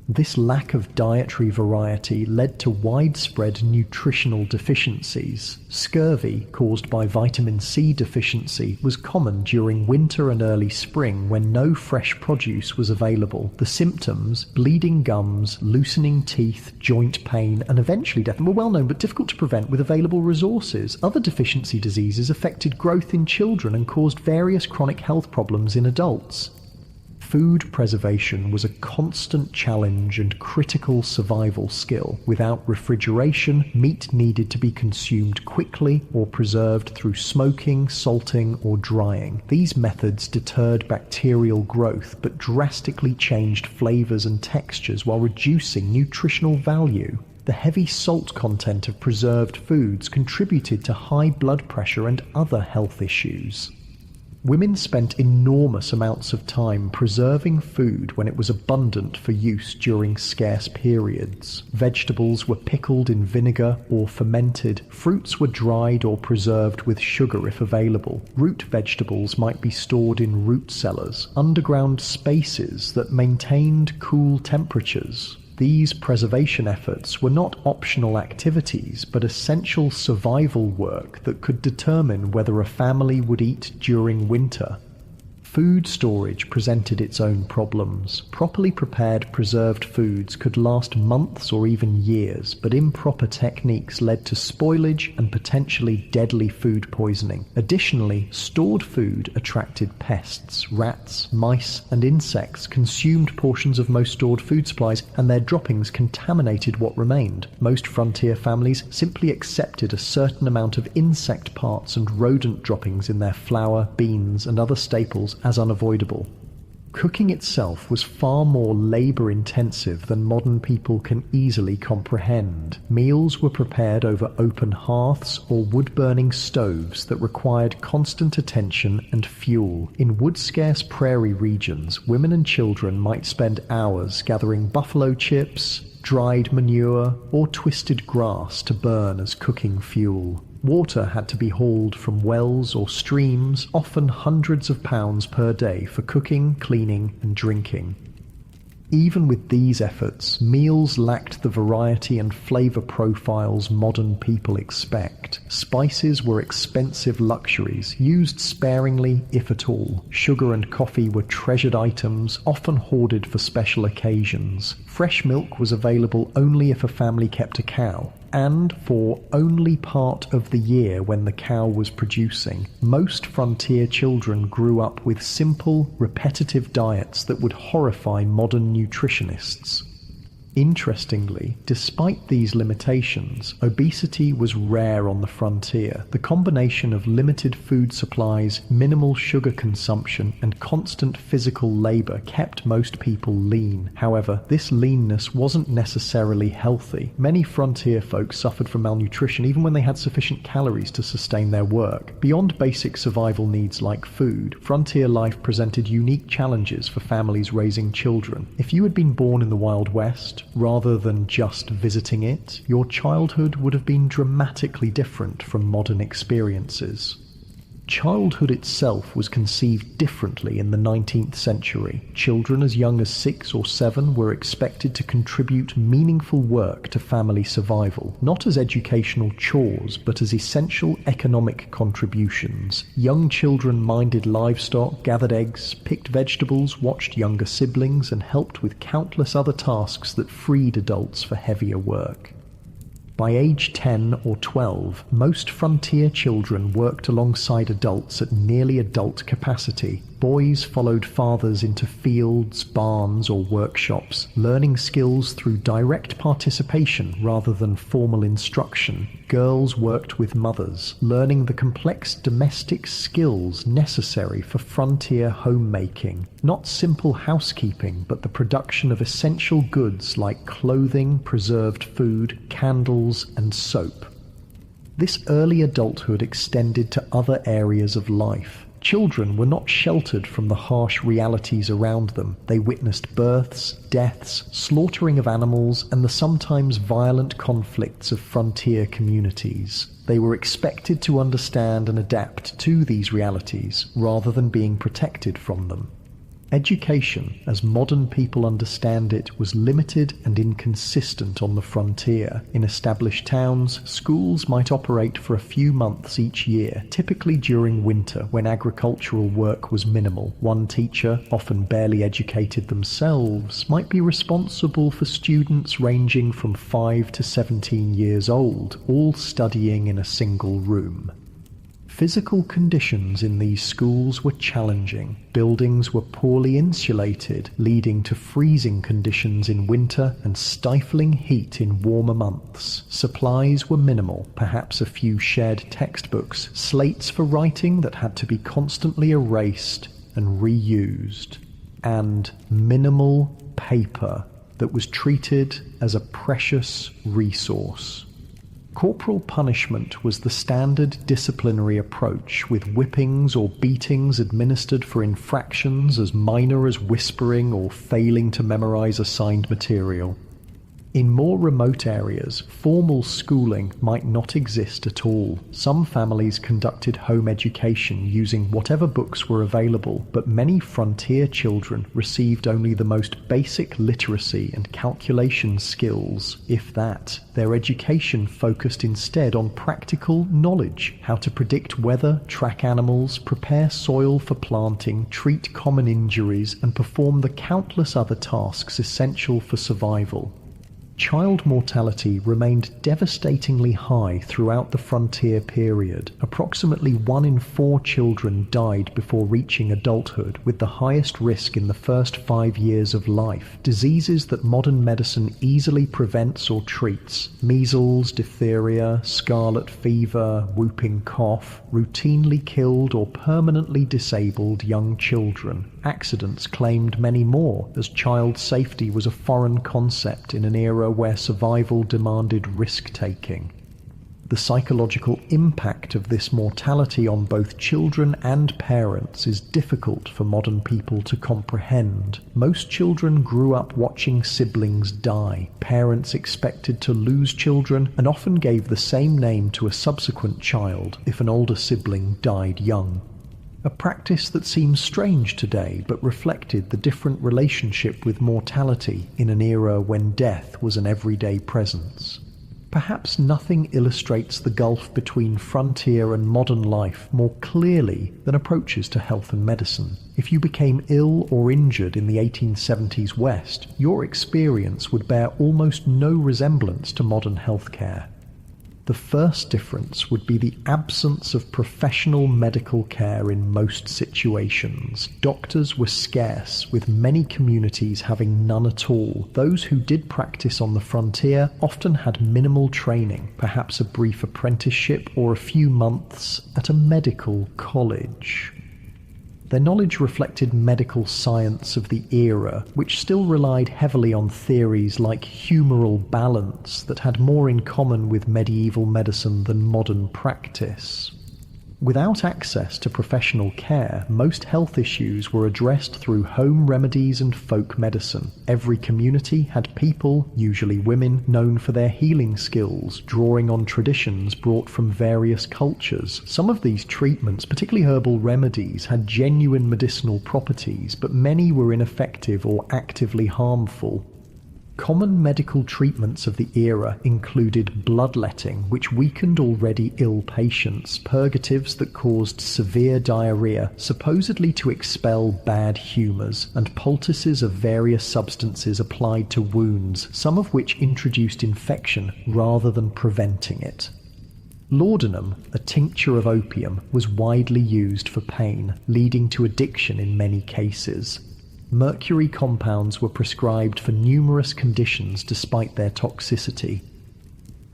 This lack of dietary variety led to widespread nutritional deficiencies. Scurvy, caused by vitamin C deficiency, was common during winter and early spring when no fresh produce was available. The symptoms, bleeding gums, loosening teeth, joint pain, and eventually death, were well known but difficult to prevent with available resources. Other deficiency diseases affected growth in children and caused various chronic health problems in adults. Food preservation was a constant challenge and critical survival skill. Without refrigeration, meat needed to be consumed quickly or preserved through smoking, salting, or drying. These methods deterred bacterial growth but drastically changed flavors and textures while reducing nutritional value. The heavy salt content of preserved foods contributed to high blood pressure and other health issues. Women spent enormous amounts of time preserving food when it was abundant for use during scarce periods. Vegetables were pickled in vinegar or fermented. Fruits were dried or preserved with sugar if available. Root vegetables might be stored in root cellars, underground spaces that maintained cool temperatures. These preservation efforts were not optional activities, but essential survival work that could determine whether a family would eat during winter. Food storage presented its own problems. Properly prepared preserved foods could last months or even years, but improper techniques led to spoilage and potentially deadly food poisoning. Additionally, stored food attracted pests. Rats, mice, and insects consumed portions of most stored food supplies, and their droppings contaminated what remained. Most frontier families simply accepted a certain amount of insect parts and rodent droppings in their flour, beans, and other staples as unavoidable. Cooking itself was far more labor-intensive than modern people can easily comprehend. Meals were prepared over open hearths or wood-burning stoves that required constant attention and fuel. In wood-scarce prairie regions, women and children might spend hours gathering buffalo chips, dried manure, or twisted grass to burn as cooking fuel. Water had to be hauled from wells or streams, often hundreds of pounds per day for cooking, cleaning, and drinking. Even with these efforts, meals lacked the variety and flavor profiles modern people expect. Spices were expensive luxuries, used sparingly if at all. Sugar and coffee were treasured items, often hoarded for special occasions. Fresh milk was available only if a family kept a cow, and for only part of the year when the cow was producing. Most frontier children grew up with simple, repetitive diets that would horrify modern nutritionists. Interestingly, despite these limitations, obesity was rare on the frontier. The combination of limited food supplies, minimal sugar consumption, and constant physical labor kept most people lean. However, this leanness wasn't necessarily healthy. Many frontier folks suffered from malnutrition even when they had sufficient calories to sustain their work. Beyond basic survival needs like food, frontier life presented unique challenges for families raising children. If you had been born in the Wild West, West, rather than just visiting it, your childhood would have been dramatically different from modern experiences. Childhood itself was conceived differently in the 19th century. Children as young as 6 or 7 were expected to contribute meaningful work to family survival, not as educational chores, but as essential economic contributions. Young children minded livestock, gathered eggs, picked vegetables, watched younger siblings, and helped with countless other tasks that freed adults for heavier work. By age 10 or 12, most frontier children worked alongside adults at nearly adult capacity. Boys followed fathers into fields, barns, or workshops, learning skills through direct participation rather than formal instruction. Girls worked with mothers, learning the complex domestic skills necessary for frontier homemaking. Not simple housekeeping, but the production of essential goods like clothing, preserved food, candles, and soap. This early adulthood extended to other areas of life. Children were not sheltered from the harsh realities around them. They witnessed births, deaths, slaughtering of animals, and the sometimes violent conflicts of frontier communities. They were expected to understand and adapt to these realities, rather than being protected from them. Education, as modern people understand it, was limited and inconsistent on the frontier. In established towns, schools might operate for a few months each year, typically during winter when agricultural work was minimal. One teacher, often barely educated themselves, might be responsible for students ranging from 5 to 17 years old, all studying in a single room. Physical conditions in these schools were challenging. Buildings were poorly insulated, leading to freezing conditions in winter and stifling heat in warmer months. Supplies were minimal, perhaps a few shared textbooks, slates for writing that had to be constantly erased and reused, and minimal paper that was treated as a precious resource. Corporal punishment was the standard disciplinary approach, with whippings or beatings administered for infractions as minor as whispering or failing to memorize assigned material. In more remote areas, formal schooling might not exist at all. Some families conducted home education using whatever books were available, but many frontier children received only the most basic literacy and calculation skills, if that. Their education focused instead on practical knowledge, how to predict weather, track animals, prepare soil for planting, treat common injuries, and perform the countless other tasks essential for survival. Child mortality remained devastatingly high throughout the frontier period. Approximately 1 in 4 children died before reaching adulthood, with the highest risk in the first 5 years of life. Diseases that modern medicine easily prevents or treats, measles, diphtheria, scarlet fever, whooping cough, routinely killed or permanently disabled young children. Accidents claimed many more, as child safety was a foreign concept in an era where survival demanded risk-taking. The psychological impact of this mortality on both children and parents is difficult for modern people to comprehend. Most children grew up watching siblings die. Parents expected to lose children and often gave the same name to a subsequent child if an older sibling died young. A practice that seems strange today, but reflected the different relationship with mortality in an era when death was an everyday presence. Perhaps nothing illustrates the gulf between frontier and modern life more clearly than approaches to health and medicine. If you became ill or injured in the 1870s West, your experience would bear almost no resemblance to modern healthcare. The first difference would be the absence of professional medical care in most situations. Doctors were scarce, with many communities having none at all. Those who did practice on the frontier often had minimal training, perhaps a brief apprenticeship or a few months at a medical college. Their knowledge reflected medical science of the era, which still relied heavily on theories like humoral balance that had more in common with medieval medicine than modern practice. Without access to professional care, most health issues were addressed through home remedies and folk medicine. Every community had people, usually women, known for their healing skills, drawing on traditions brought from various cultures. Some of these treatments, particularly herbal remedies, had genuine medicinal properties, but many were ineffective or actively harmful. Common medical treatments of the era included bloodletting, which weakened already ill patients, purgatives that caused severe diarrhea, supposedly to expel bad humours, and poultices of various substances applied to wounds, some of which introduced infection rather than preventing it. Laudanum, a tincture of opium, was widely used for pain, leading to addiction in many cases. Mercury compounds were prescribed for numerous conditions despite their toxicity.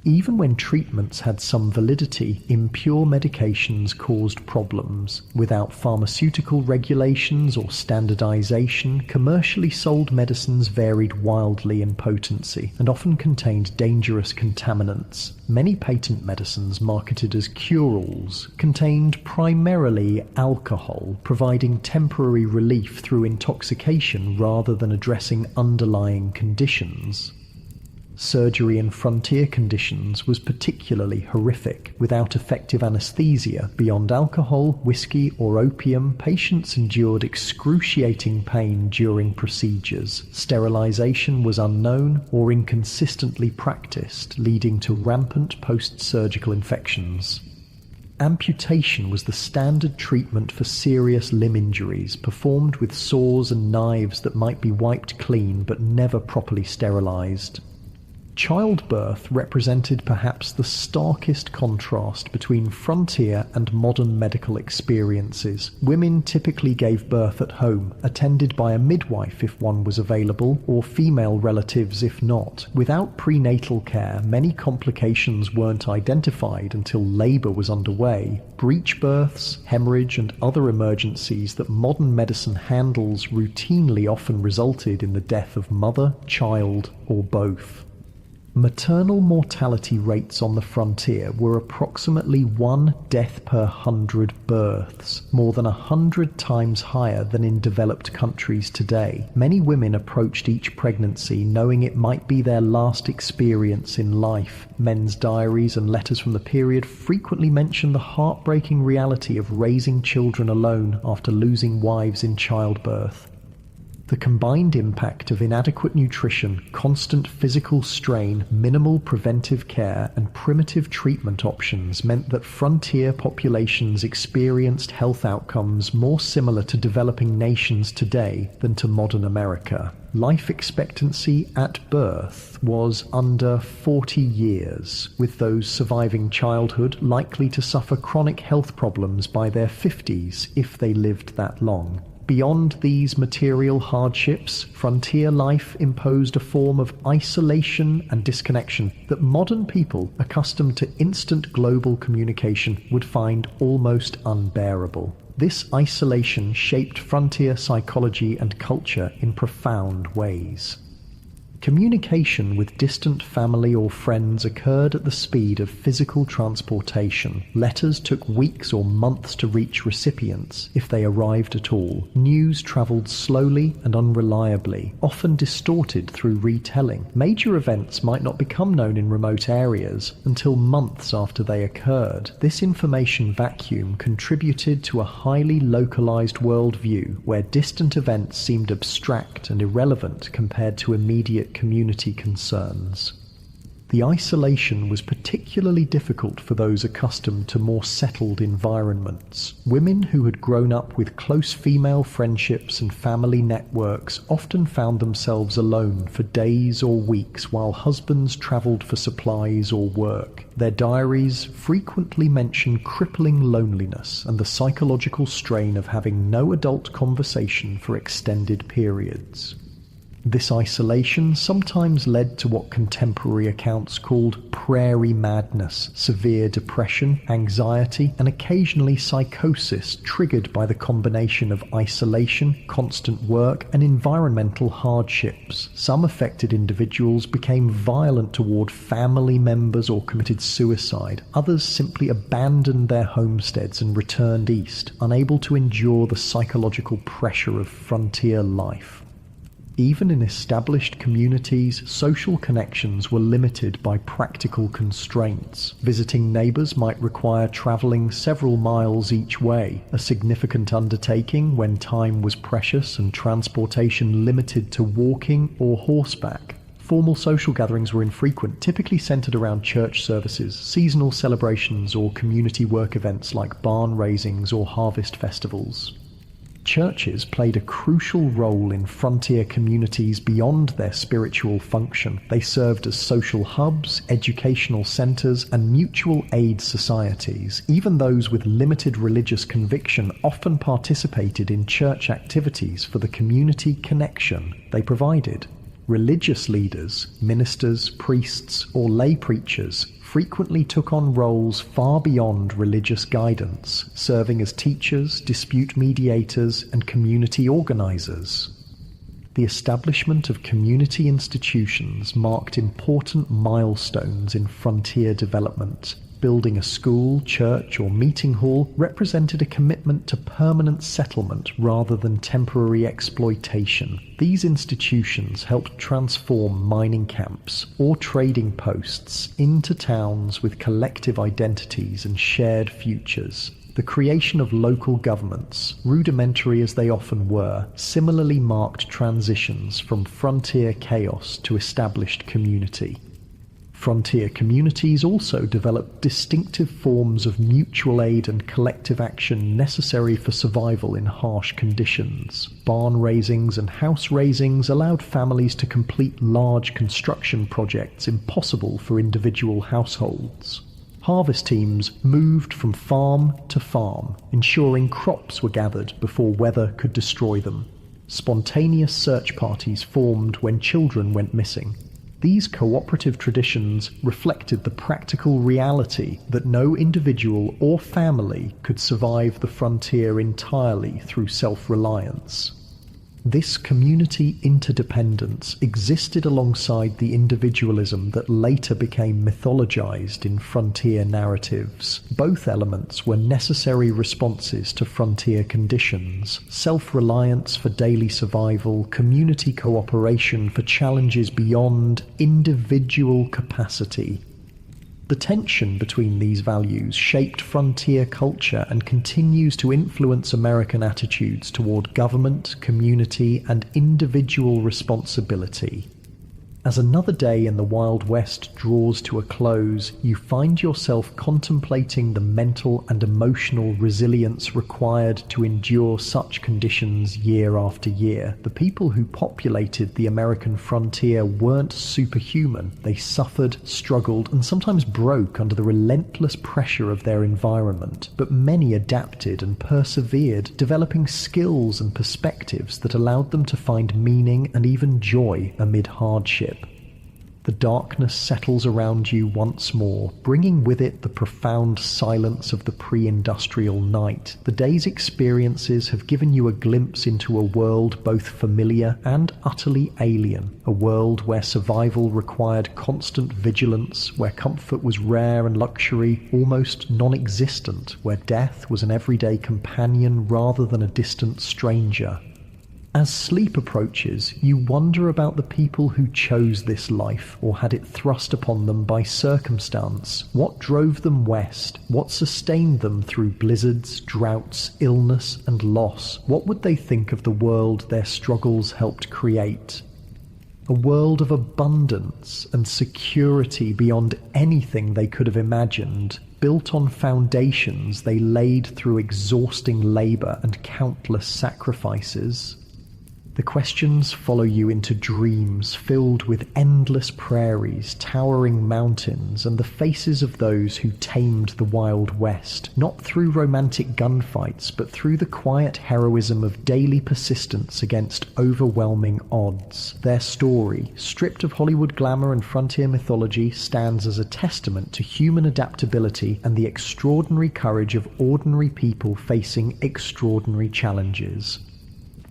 Even when treatments had some validity, impure medications caused problems. Without pharmaceutical regulations or standardization, commercially sold medicines varied wildly in potency and often contained dangerous contaminants. Many patent medicines marketed as cure-alls contained primarily alcohol, providing temporary relief through intoxication rather than addressing underlying conditions. Surgery in frontier conditions was particularly horrific. Without effective anesthesia, beyond alcohol, whiskey, or opium, patients endured excruciating pain during procedures. Sterilization was unknown or inconsistently practiced, leading to rampant post-surgical infections. Amputation was the standard treatment for serious limb injuries, performed with saws and knives that might be wiped clean but never properly sterilized. Childbirth represented perhaps the starkest contrast between frontier and modern medical experiences. Women typically gave birth at home, attended by a midwife if one was available, or female relatives if not. Without prenatal care, many complications weren't identified until labor was underway. Breech births, hemorrhage, and other emergencies that modern medicine handles routinely often resulted in the death of mother, child, or both. Maternal mortality rates on the frontier were approximately 1 death per 100 births, more than 100 times higher than in developed countries today. Many women approached each pregnancy knowing it might be their last experience in life. Men's diaries and letters from the period frequently mention the heartbreaking reality of raising children alone after losing wives in childbirth. The combined impact of inadequate nutrition, constant physical strain, minimal preventive care, and primitive treatment options meant that frontier populations experienced health outcomes more similar to developing nations today than to modern America. Life expectancy at birth was under 40 years, with those surviving childhood likely to suffer chronic health problems by their 50s if they lived that long. Beyond these material hardships, frontier life imposed a form of isolation and disconnection that modern people accustomed to instant global communication would find almost unbearable. This isolation shaped frontier psychology and culture in profound ways. Communication with distant family or friends occurred at the speed of physical transportation. Letters took weeks or months to reach recipients, if they arrived at all. News traveled slowly and unreliably, often distorted through retelling. Major events might not become known in remote areas until months after they occurred. This information vacuum contributed to a highly localized worldview where distant events seemed abstract and irrelevant compared to immediate community concerns. The isolation was particularly difficult for those accustomed to more settled environments. Women who had grown up with close female friendships and family networks often found themselves alone for days or weeks while husbands traveled for supplies or work. Their diaries frequently mention crippling loneliness and the psychological strain of having no adult conversation for extended periods. This isolation sometimes led to what contemporary accounts called prairie madness, severe depression, anxiety, and occasionally psychosis triggered by the combination of isolation, constant work, and environmental hardships. Some affected individuals became violent toward family members or committed suicide. Others simply abandoned their homesteads and returned east, unable to endure the psychological pressure of frontier life. Even in established communities, social connections were limited by practical constraints. Visiting neighbors might require traveling several miles each way, a significant undertaking when time was precious and transportation limited to walking or horseback. Formal social gatherings were infrequent, typically centered around church services, seasonal celebrations, or community work events like barn raisings or harvest festivals. Churches played a crucial role in frontier communities beyond their spiritual function. They served as social hubs, educational centers, and mutual aid societies. Even those with limited religious conviction often participated in church activities for the community connection they provided. Religious leaders, ministers, priests, or lay preachers frequently took on roles far beyond religious guidance, serving as teachers, dispute mediators, and community organizers. The establishment of community institutions marked important milestones in frontier development. Building a school, church, or meeting hall represented a commitment to permanent settlement rather than temporary exploitation. These institutions helped transform mining camps or trading posts into towns with collective identities and shared futures. The creation of local governments, rudimentary as they often were, similarly marked transitions from frontier chaos to established community. Frontier communities also developed distinctive forms of mutual aid and collective action necessary for survival in harsh conditions. Barn raisings and house raisings allowed families to complete large construction projects impossible for individual households. Harvest teams moved from farm to farm, ensuring crops were gathered before weather could destroy them. Spontaneous search parties formed when children went missing. These cooperative traditions reflected the practical reality that no individual or family could survive the frontier entirely through self-reliance. This community interdependence existed alongside the individualism that later became mythologized in frontier narratives. Both elements were necessary responses to frontier conditions: self-reliance for daily survival, community cooperation for challenges beyond individual capacity. The tension between these values shaped frontier culture and continues to influence American attitudes toward government, community, and individual responsibility. As another day in the Wild West draws to a close, you find yourself contemplating the mental and emotional resilience required to endure such conditions year after year. The people who populated the American frontier weren't superhuman. They suffered, struggled, and sometimes broke under the relentless pressure of their environment. But many adapted and persevered, developing skills and perspectives that allowed them to find meaning and even joy amid hardship. The darkness settles around you once more, bringing with it the profound silence of the pre-industrial night. The day's experiences have given you a glimpse into a world both familiar and utterly alien, a world where survival required constant vigilance, where comfort was rare and luxury almost non-existent, where death was an everyday companion rather than a distant stranger. As sleep approaches, you wonder about the people who chose this life or had it thrust upon them by circumstance. What drove them west? What sustained them through blizzards, droughts, illness, and loss? What would they think of the world their struggles helped create? A world of abundance and security beyond anything they could have imagined, built on foundations they laid through exhausting labor and countless sacrifices. The questions follow you into dreams filled with endless prairies, towering mountains, and the faces of those who tamed the Wild West, not through romantic gunfights, but through the quiet heroism of daily persistence against overwhelming odds. Their story, stripped of Hollywood glamour and frontier mythology, stands as a testament to human adaptability and the extraordinary courage of ordinary people facing extraordinary challenges.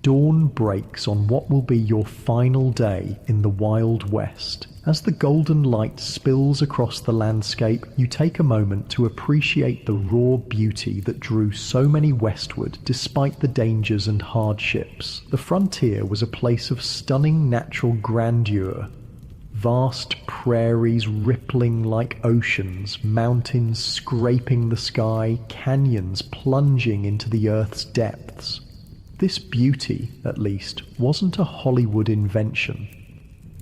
Dawn breaks on what will be your final day in the Wild West. As the golden light spills across the landscape, you take a moment to appreciate the raw beauty that drew so many westward despite the dangers and hardships. The frontier was a place of stunning natural grandeur. Vast prairies rippling like oceans, mountains scraping the sky, canyons plunging into the earth's depths. This beauty, at least, wasn't a Hollywood invention.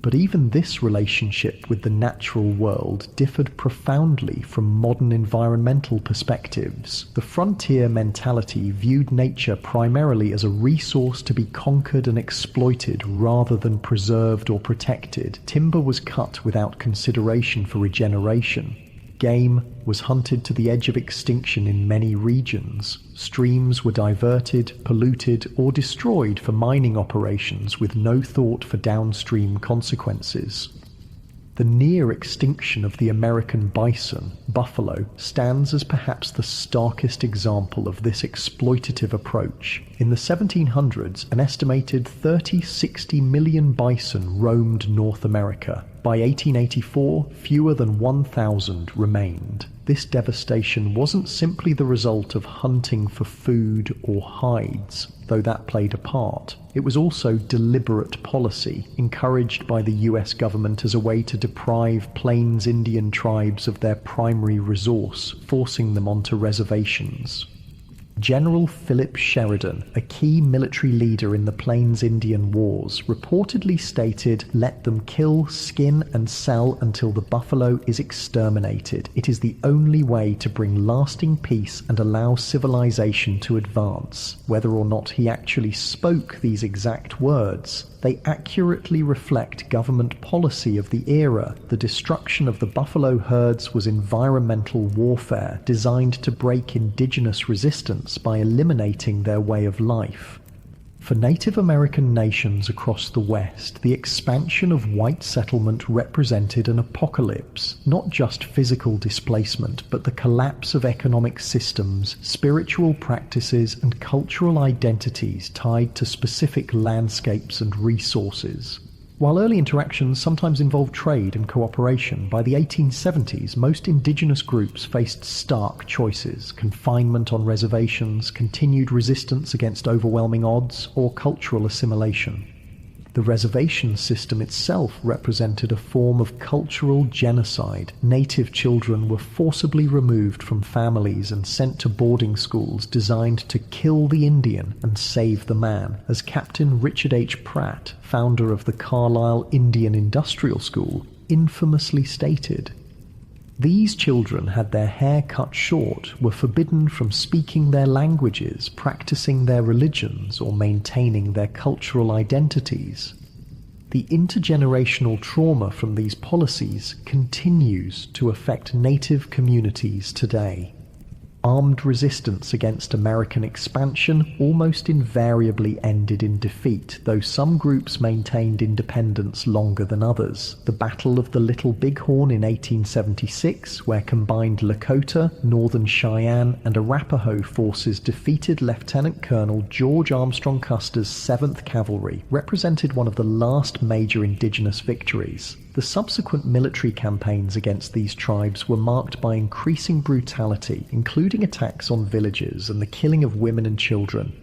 But even this relationship with the natural world differed profoundly from modern environmental perspectives. The frontier mentality viewed nature primarily as a resource to be conquered and exploited rather than preserved or protected. Timber was cut without consideration for regeneration. Game was hunted to the edge of extinction in many regions. Streams were diverted, polluted, or destroyed for mining operations with no thought for downstream consequences. The near extinction of the American bison, buffalo, stands as perhaps the starkest example of this exploitative approach. In the 1700s, an estimated 30–60 million bison roamed North America. By 1884, fewer than 1,000 remained. This devastation wasn't simply the result of hunting for food or hides, though that played a part. It was also deliberate policy, encouraged by the US government as a way to deprive Plains Indian tribes of their primary resource, forcing them onto reservations. General Philip Sheridan, a key military leader in the Plains Indian Wars, reportedly stated, "Let them kill, skin, and sell until the buffalo is exterminated. It is the only way to bring lasting peace and allow civilization to advance." Whether or not he actually spoke these exact words, they accurately reflect government policy of the era. The destruction of the buffalo herds was environmental warfare designed to break indigenous resistance by eliminating their way of life. For Native American nations across the West, the expansion of white settlement represented an apocalypse, not just physical displacement, but the collapse of economic systems, spiritual practices, and cultural identities tied to specific landscapes and resources. While early interactions sometimes involved trade and cooperation, by the 1870s most indigenous groups faced stark choices: confinement on reservations, continued resistance against overwhelming odds, or cultural assimilation. The reservation system itself represented a form of cultural genocide. Native children were forcibly removed from families and sent to boarding schools designed to kill the Indian and save the man, as Captain Richard H. Pratt, founder of the Carlisle Indian Industrial School, infamously stated. These children had their hair cut short, were forbidden from speaking their languages, practicing their religions, or maintaining their cultural identities. The intergenerational trauma from these policies continues to affect Native communities today. Armed resistance against American expansion almost invariably ended in defeat, though some groups maintained independence longer than others. The Battle of the Little Bighorn in 1876, where combined Lakota, Northern Cheyenne, and Arapaho forces defeated Lieutenant Colonel George Armstrong Custer's 7th Cavalry, represented one of the last major indigenous victories. The subsequent military campaigns against these tribes were marked by increasing brutality, including attacks on villages and the killing of women and children.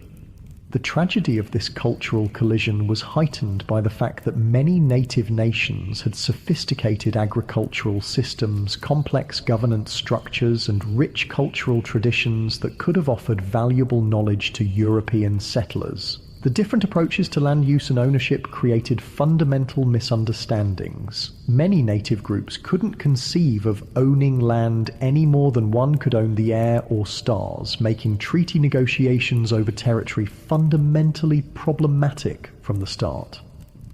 The tragedy of this cultural collision was heightened by the fact that many native nations had sophisticated agricultural systems, complex governance structures, and rich cultural traditions that could have offered valuable knowledge to European settlers. The different approaches to land use and ownership created fundamental misunderstandings. Many native groups couldn't conceive of owning land any more than one could own the air or stars, making treaty negotiations over territory fundamentally problematic from the start.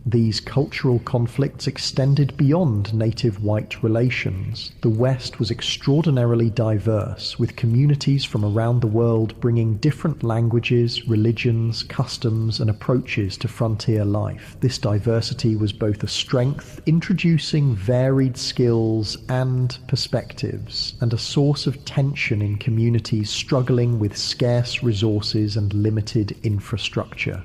These cultural conflicts extended beyond native white relations. The West was extraordinarily diverse, with communities from around the world bringing different languages, religions, customs, and approaches to frontier life. This diversity was both a strength, introducing varied skills and perspectives, and a source of tension in communities struggling with scarce resources and limited infrastructure.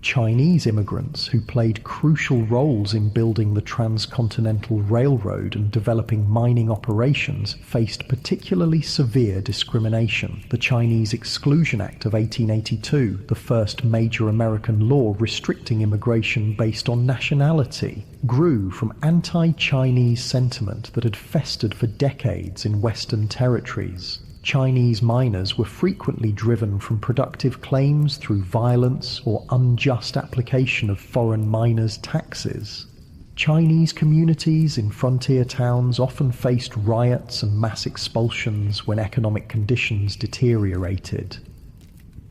Chinese immigrants, who played crucial roles in building the transcontinental railroad and developing mining operations, faced particularly severe discrimination. The Chinese Exclusion Act of 1882, the first major American law restricting immigration based on nationality, grew from anti-Chinese sentiment that had festered for decades in Western territories. Chinese miners were frequently driven from productive claims through violence or unjust application of foreign miners' taxes. Chinese communities in frontier towns often faced riots and mass expulsions when economic conditions deteriorated.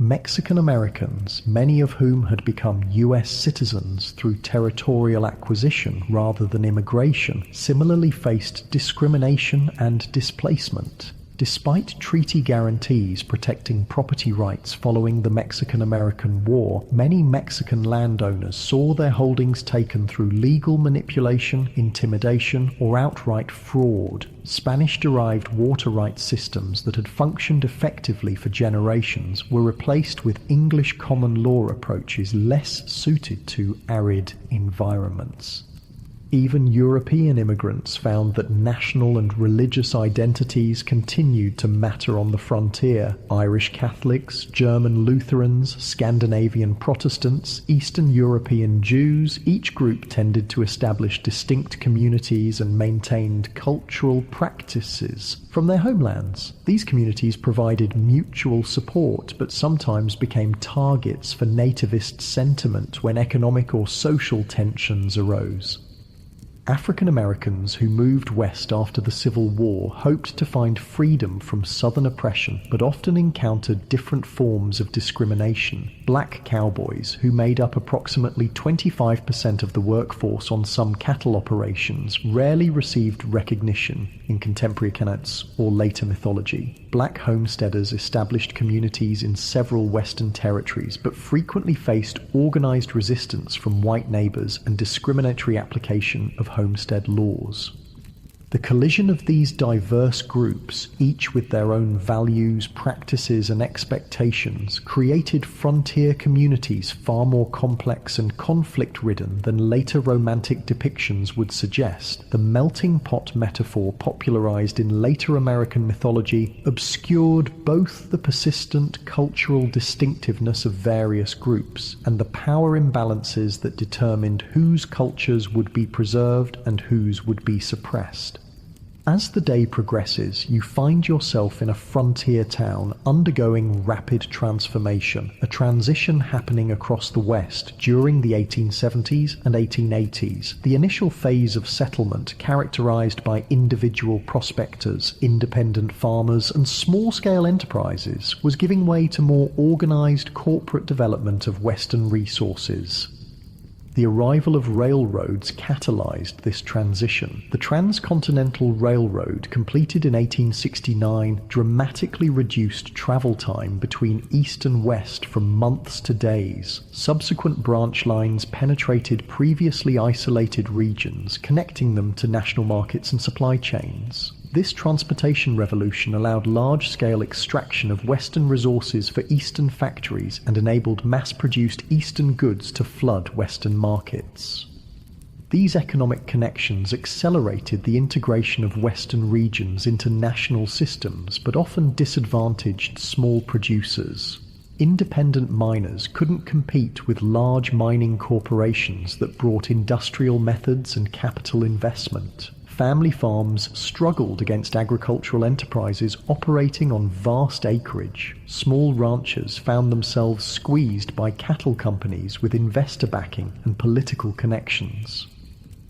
Mexican Americans, many of whom had become US citizens through territorial acquisition rather than immigration, similarly faced discrimination and displacement. Despite treaty guarantees protecting property rights following the Mexican-American War, many Mexican landowners saw their holdings taken through legal manipulation, intimidation, or outright fraud. Spanish-derived water rights systems that had functioned effectively for generations were replaced with English common law approaches less suited to arid environments. Even European immigrants found that national and religious identities continued to matter on the frontier. Irish Catholics, German Lutherans, Scandinavian Protestants, Eastern European Jews, each group tended to establish distinct communities and maintained cultural practices from their homelands. These communities provided mutual support, but sometimes became targets for nativist sentiment when economic or social tensions arose. African Americans who moved west after the Civil War hoped to find freedom from Southern oppression, but often encountered different forms of discrimination. Black cowboys, who made up approximately 25% of the workforce on some cattle operations, rarely received recognition in contemporary accounts or later mythology. Black homesteaders established communities in several Western territories, but frequently faced organized resistance from white neighbors and discriminatory application of homestead laws. The collision of these diverse groups, each with their own values, practices, and expectations, created frontier communities far more complex and conflict-ridden than later romantic depictions would suggest. The melting pot metaphor popularized in later American mythology obscured both the persistent cultural distinctiveness of various groups and the power imbalances that determined whose cultures would be preserved and whose would be suppressed. As the day progresses, you find yourself in a frontier town undergoing rapid transformation, a transition happening across the West during the 1870s and 1880s. The initial phase of settlement, characterized by individual prospectors, independent farmers, and small-scale enterprises, was giving way to more organized corporate development of Western resources. The arrival of railroads catalyzed this transition. The Transcontinental Railroad, completed in 1869, dramatically reduced travel time between east and west from months to days. Subsequent branch lines penetrated previously isolated regions, connecting them to national markets and supply chains. This transportation revolution allowed large-scale extraction of Western resources for Eastern factories and enabled mass-produced Eastern goods to flood Western markets. These economic connections accelerated the integration of Western regions into national systems, but often disadvantaged small producers. Independent miners couldn't compete with large mining corporations that brought industrial methods and capital investment. family farms struggled against agricultural enterprises operating on vast acreage. Small ranchers found themselves squeezed by cattle companies with investor backing and political connections.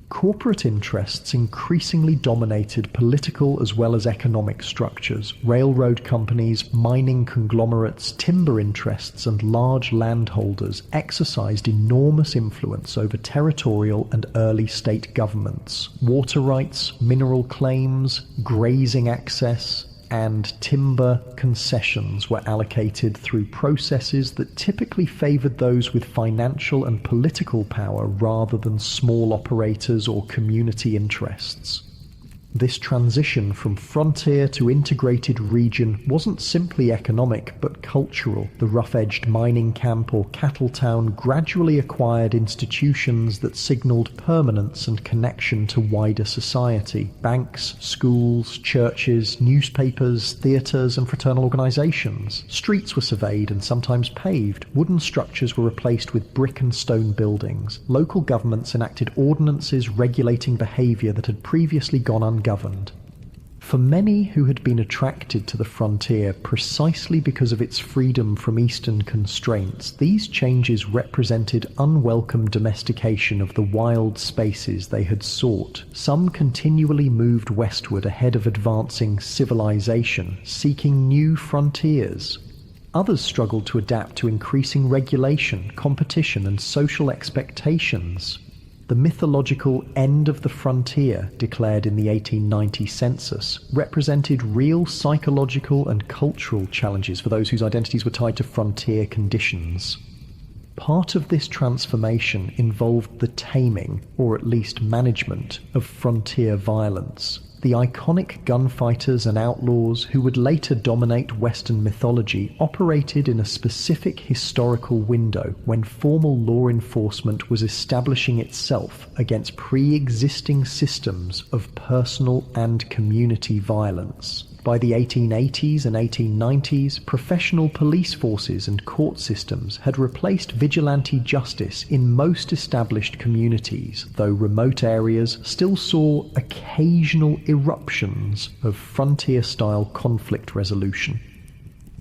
Corporate interests increasingly dominated political as well as economic structures. Railroad companies, mining conglomerates, timber interests, and large landholders exercised enormous influence over territorial and early state governments. Water rights, mineral claims, grazing access, and timber concessions were allocated through processes that typically favored those with financial and political power rather than small operators or community interests. This transition from frontier to integrated region wasn't simply economic but cultural. The rough-edged mining camp or cattle town gradually acquired institutions that signaled permanence and connection to wider society. Banks, schools, churches, newspapers, theatres and fraternal organisations. Streets were surveyed and sometimes paved. Wooden structures were replaced with brick and stone buildings. Local governments enacted ordinances regulating behaviour that had previously gone ungoverned. For many who had been attracted to the frontier precisely because of its freedom from Eastern constraints, these changes represented unwelcome domestication of the wild spaces they had sought. Some continually moved westward ahead of advancing civilization, seeking new frontiers. Others struggled to adapt to increasing regulation, competition, and social expectations. The mythological end of the frontier, declared in the 1890 census, represented real psychological and cultural challenges for those whose identities were tied to frontier conditions. Part of this transformation involved the taming, or at least management, of frontier violence. The iconic gunfighters and outlaws who would later dominate Western mythology operated in a specific historical window when formal law enforcement was establishing itself against pre-existing systems of personal and community violence. By the 1880s and 1890s, professional police forces and court systems had replaced vigilante justice in most established communities, though remote areas still saw occasional eruptions of frontier-style conflict resolution.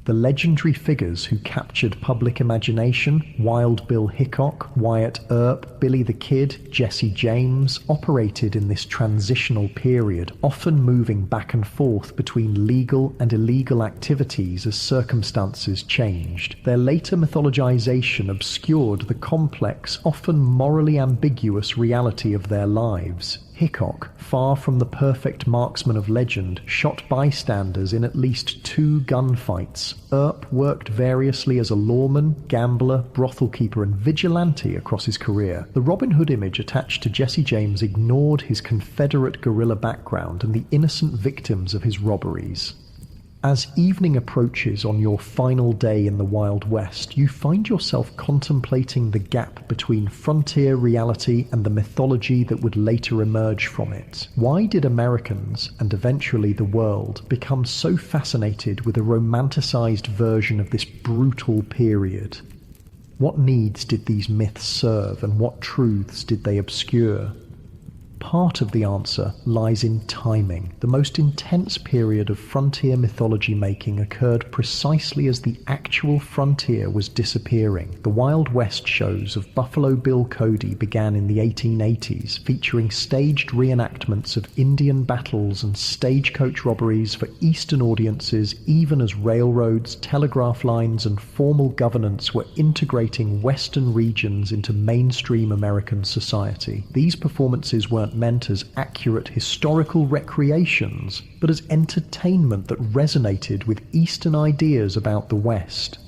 The legendary figures who captured public imagination, Wild Bill Hickok, Wyatt Earp, Billy the Kid, Jesse James, operated in this transitional period, often moving back and forth between legal and illegal activities as circumstances changed. Their later mythologization obscured the complex, often morally ambiguous reality of their lives. Hickok, far from the perfect marksman of legend, shot bystanders in at least 2 gunfights. Earp worked variously as a lawman, gambler, brothel keeper, and vigilante across his career. The Robin Hood image attached to Jesse James ignored his Confederate guerrilla background and the innocent victims of his robberies. As evening approaches on your final day in the Wild West, you find yourself contemplating the gap between frontier reality and the mythology that would later emerge from it. Why did Americans, and eventually the world, become so fascinated with a romanticized version of this brutal period? What needs did these myths serve, and what truths did they obscure? Part of the answer lies in timing. The most intense period of frontier mythology making occurred precisely as the actual frontier was disappearing. The Wild West shows of Buffalo Bill Cody began in the 1880s, featuring staged reenactments of Indian battles and stagecoach robberies for Eastern audiences, even as railroads, telegraph lines, and formal governance were integrating Western regions into mainstream American society. These performances weren't meant as accurate historical recreations, but as entertainment that resonated with Eastern ideas about the West.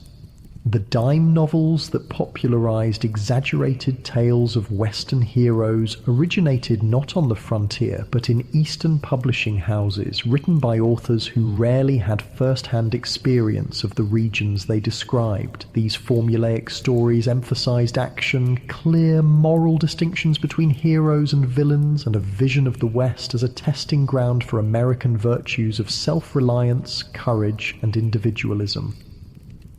The dime novels that popularized exaggerated tales of Western heroes originated not on the frontier, but in Eastern publishing houses, written by authors who rarely had first-hand experience of the regions they described. These formulaic stories emphasized action, clear moral distinctions between heroes and villains, and a vision of the West as a testing ground for American virtues of self-reliance, courage, and individualism.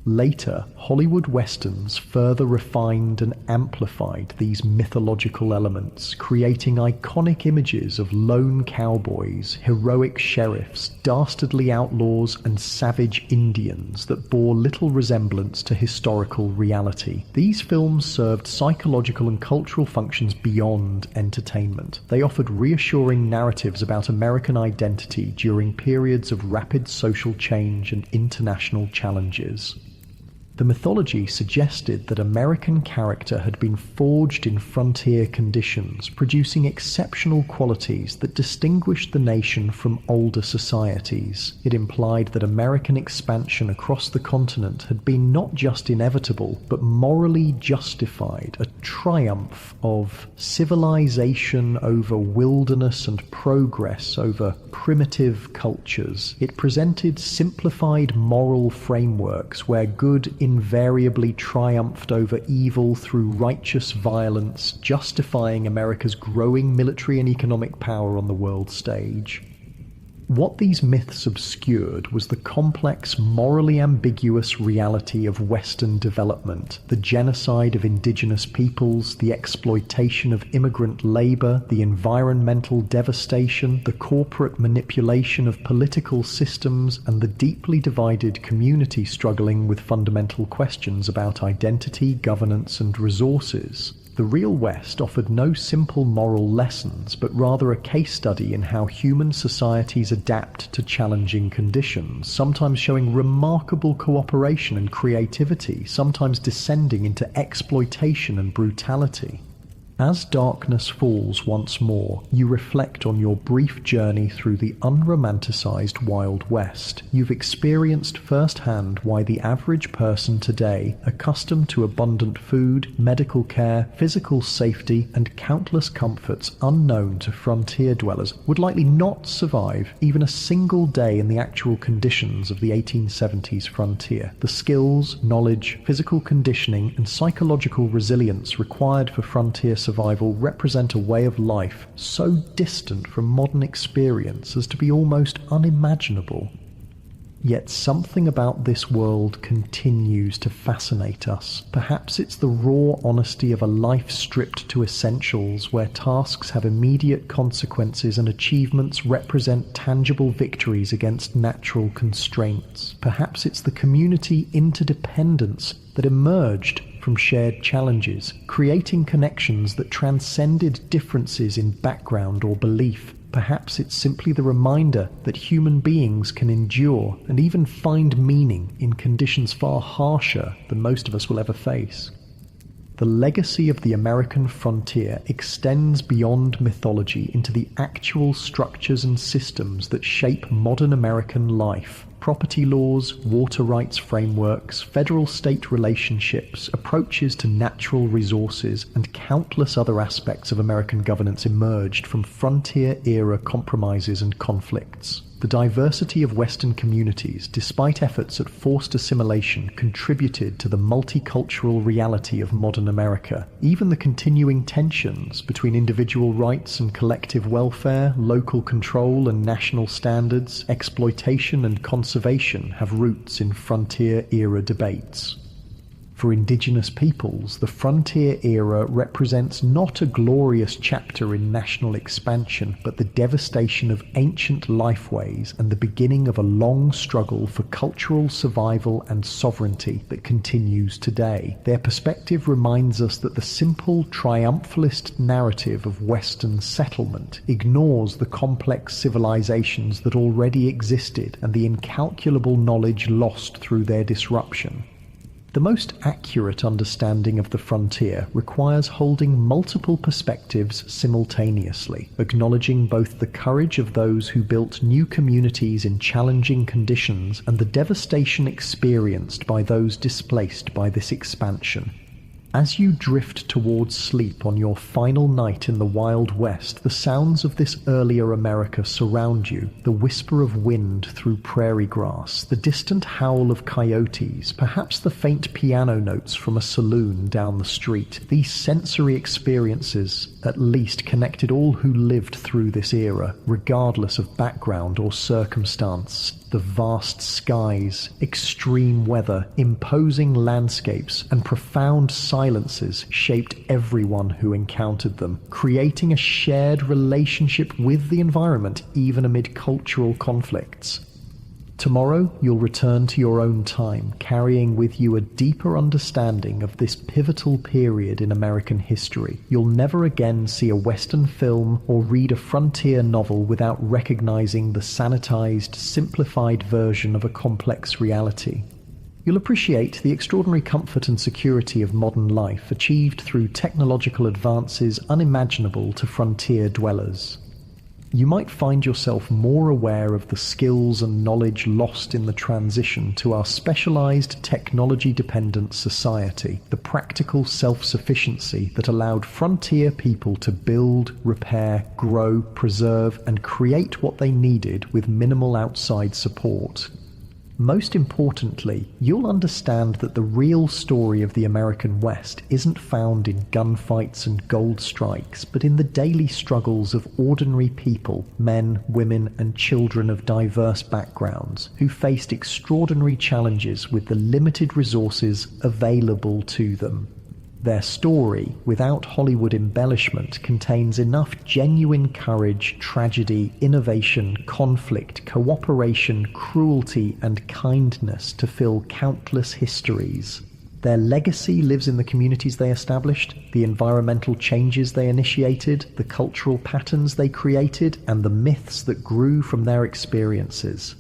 Later, Hollywood westerns further refined and amplified these mythological elements, creating iconic images of lone cowboys, heroic sheriffs, dastardly outlaws, and savage Indians that bore little resemblance to historical reality. These films served psychological and cultural functions beyond entertainment. They offered reassuring narratives about American identity during periods of rapid social change and international challenges. The mythology suggested that American character had been forged in frontier conditions, producing exceptional qualities that distinguished the nation from older societies. It implied that American expansion across the continent had been not just inevitable, but morally justified, a triumph of civilization over wilderness and progress over primitive cultures. It presented simplified moral frameworks where good invariably triumphed over evil through righteous violence, justifying America's growing military and economic power on the world stage. What these myths obscured was the complex, morally ambiguous reality of Western development, the genocide of indigenous peoples, the exploitation of immigrant labor, the environmental devastation, the corporate manipulation of political systems, and the deeply divided community struggling with fundamental questions about identity, governance, and resources. The real West offered no simple moral lessons, but rather a case study in how human societies adapt to challenging conditions, sometimes showing remarkable cooperation and creativity, sometimes descending into exploitation and brutality. As darkness falls once more, you reflect on your brief journey through the unromanticized Wild West. You've experienced firsthand why the average person today, accustomed to abundant food, medical care, physical safety, and countless comforts unknown to frontier dwellers, would likely not survive even a single day in the actual conditions of the 1870s frontier. The skills, knowledge, physical conditioning, and psychological resilience required for frontier survival represent a way of life so distant from modern experience as to be almost unimaginable. Yet something about this world continues to fascinate us. Perhaps it's the raw honesty of a life stripped to essentials, where tasks have immediate consequences and achievements represent tangible victories against natural constraints. Perhaps it's the community interdependence that emerged from shared challenges, creating connections that transcended differences in background or belief. Perhaps it's simply the reminder that human beings can endure and even find meaning in conditions far harsher than most of us will ever face. The legacy of the American frontier extends beyond mythology into the actual structures and systems that shape modern American life. Property laws, water rights frameworks, federal-state relationships, approaches to natural resources, and countless other aspects of American governance emerged from frontier-era compromises and conflicts. The diversity of Western communities, despite efforts at forced assimilation, contributed to the multicultural reality of modern America. Even the continuing tensions between individual rights and collective welfare, local control and national standards, exploitation and conservation have roots in frontier-era debates. For indigenous peoples, the frontier era represents not a glorious chapter in national expansion, but the devastation of ancient lifeways and the beginning of a long struggle for cultural survival and sovereignty that continues today. Their perspective reminds us that the simple triumphalist narrative of Western settlement ignores the complex civilizations that already existed and the incalculable knowledge lost through their disruption. The most accurate understanding of the frontier requires holding multiple perspectives simultaneously, acknowledging both the courage of those who built new communities in challenging conditions and the devastation experienced by those displaced by this expansion. As you drift towards sleep on your final night in the Wild West, the sounds of this earlier America surround you, the whisper of wind through prairie grass, the distant howl of coyotes, perhaps the faint piano notes from a saloon down the street. These sensory experiences, at least, connected all who lived through this era, regardless of background or circumstance. The vast skies, extreme weather, imposing landscapes, and profound silences shaped everyone who encountered them, creating a shared relationship with the environment even amid cultural conflicts. Tomorrow, you'll return to your own time, carrying with you a deeper understanding of this pivotal period in American history. You'll never again see a Western film or read a frontier novel without recognizing the sanitized, simplified version of a complex reality. You'll appreciate the extraordinary comfort and security of modern life, achieved through technological advances unimaginable to frontier dwellers. You might find yourself more aware of the skills and knowledge lost in the transition to our specialized, technology-dependent society, the practical self-sufficiency that allowed frontier people to build, repair, grow, preserve, and create what they needed with minimal outside support. Most importantly, you'll understand that the real story of the American West isn't found in gunfights and gold strikes, but in the daily struggles of ordinary people, men, women, and children of diverse backgrounds, who faced extraordinary challenges with the limited resources available to them. Their story, without Hollywood embellishment, contains enough genuine courage, tragedy, innovation, conflict, cooperation, cruelty, and kindness to fill countless histories. Their legacy lives in the communities they established, the environmental changes they initiated, the cultural patterns they created, and the myths that grew from their experiences.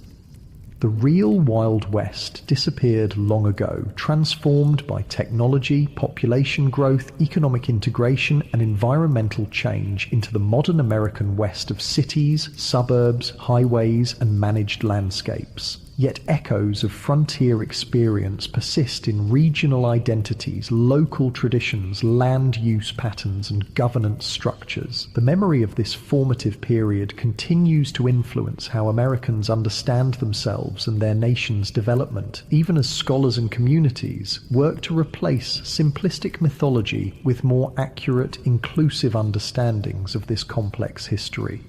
The real Wild West disappeared long ago, transformed by technology, population growth, economic integration, and environmental change into the modern American West of cities, suburbs, highways, and managed landscapes. Yet echoes of frontier experience persist in regional identities, local traditions, land use patterns, and governance structures. The memory of this formative period continues to influence how Americans understand themselves and their nation's development, even as scholars and communities work to replace simplistic mythology with more accurate, inclusive understandings of this complex history.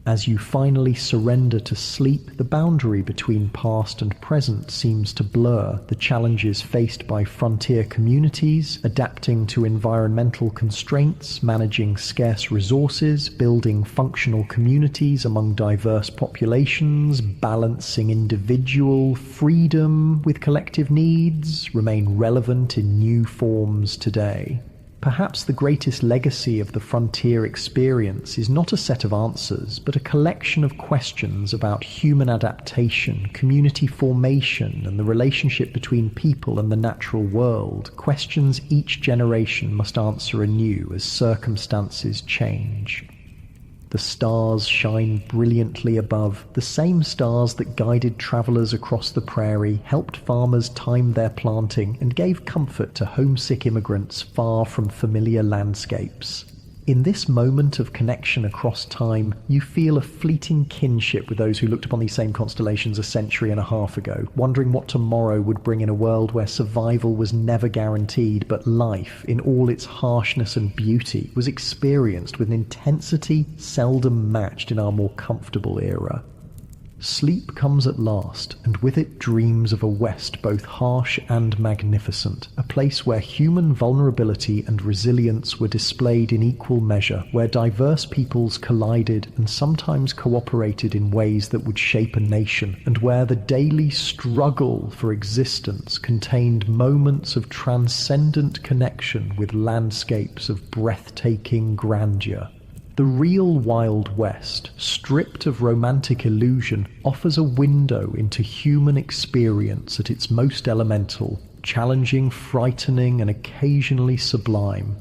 As you finally surrender to sleep, the boundary between past and present seems to blur. The challenges faced by frontier communities, adapting to environmental constraints, managing scarce resources, building functional communities among diverse populations, balancing individual freedom with collective needs, remain relevant in new forms today. Perhaps the greatest legacy of the frontier experience is not a set of answers, but a collection of questions about human adaptation, community formation, and the relationship between people and the natural world, questions each generation must answer anew as circumstances change. The stars shine brilliantly above, the same stars that guided travelers across the prairie, helped farmers time their planting, and gave comfort to homesick immigrants far from familiar landscapes. In this moment of connection across time, you feel a fleeting kinship with those who looked upon these same constellations a century and a half ago, wondering what tomorrow would bring in a world where survival was never guaranteed, but life, in all its harshness and beauty, was experienced with an intensity seldom matched in our more comfortable era. Sleep comes at last, and with it dreams of a West both harsh and magnificent, a place where human vulnerability and resilience were displayed in equal measure, where diverse peoples collided and sometimes cooperated in ways that would shape a nation, and where the daily struggle for existence contained moments of transcendent connection with landscapes of breathtaking grandeur. The real Wild West, stripped of romantic illusion, offers a window into human experience at its most elemental, challenging, frightening, and occasionally sublime.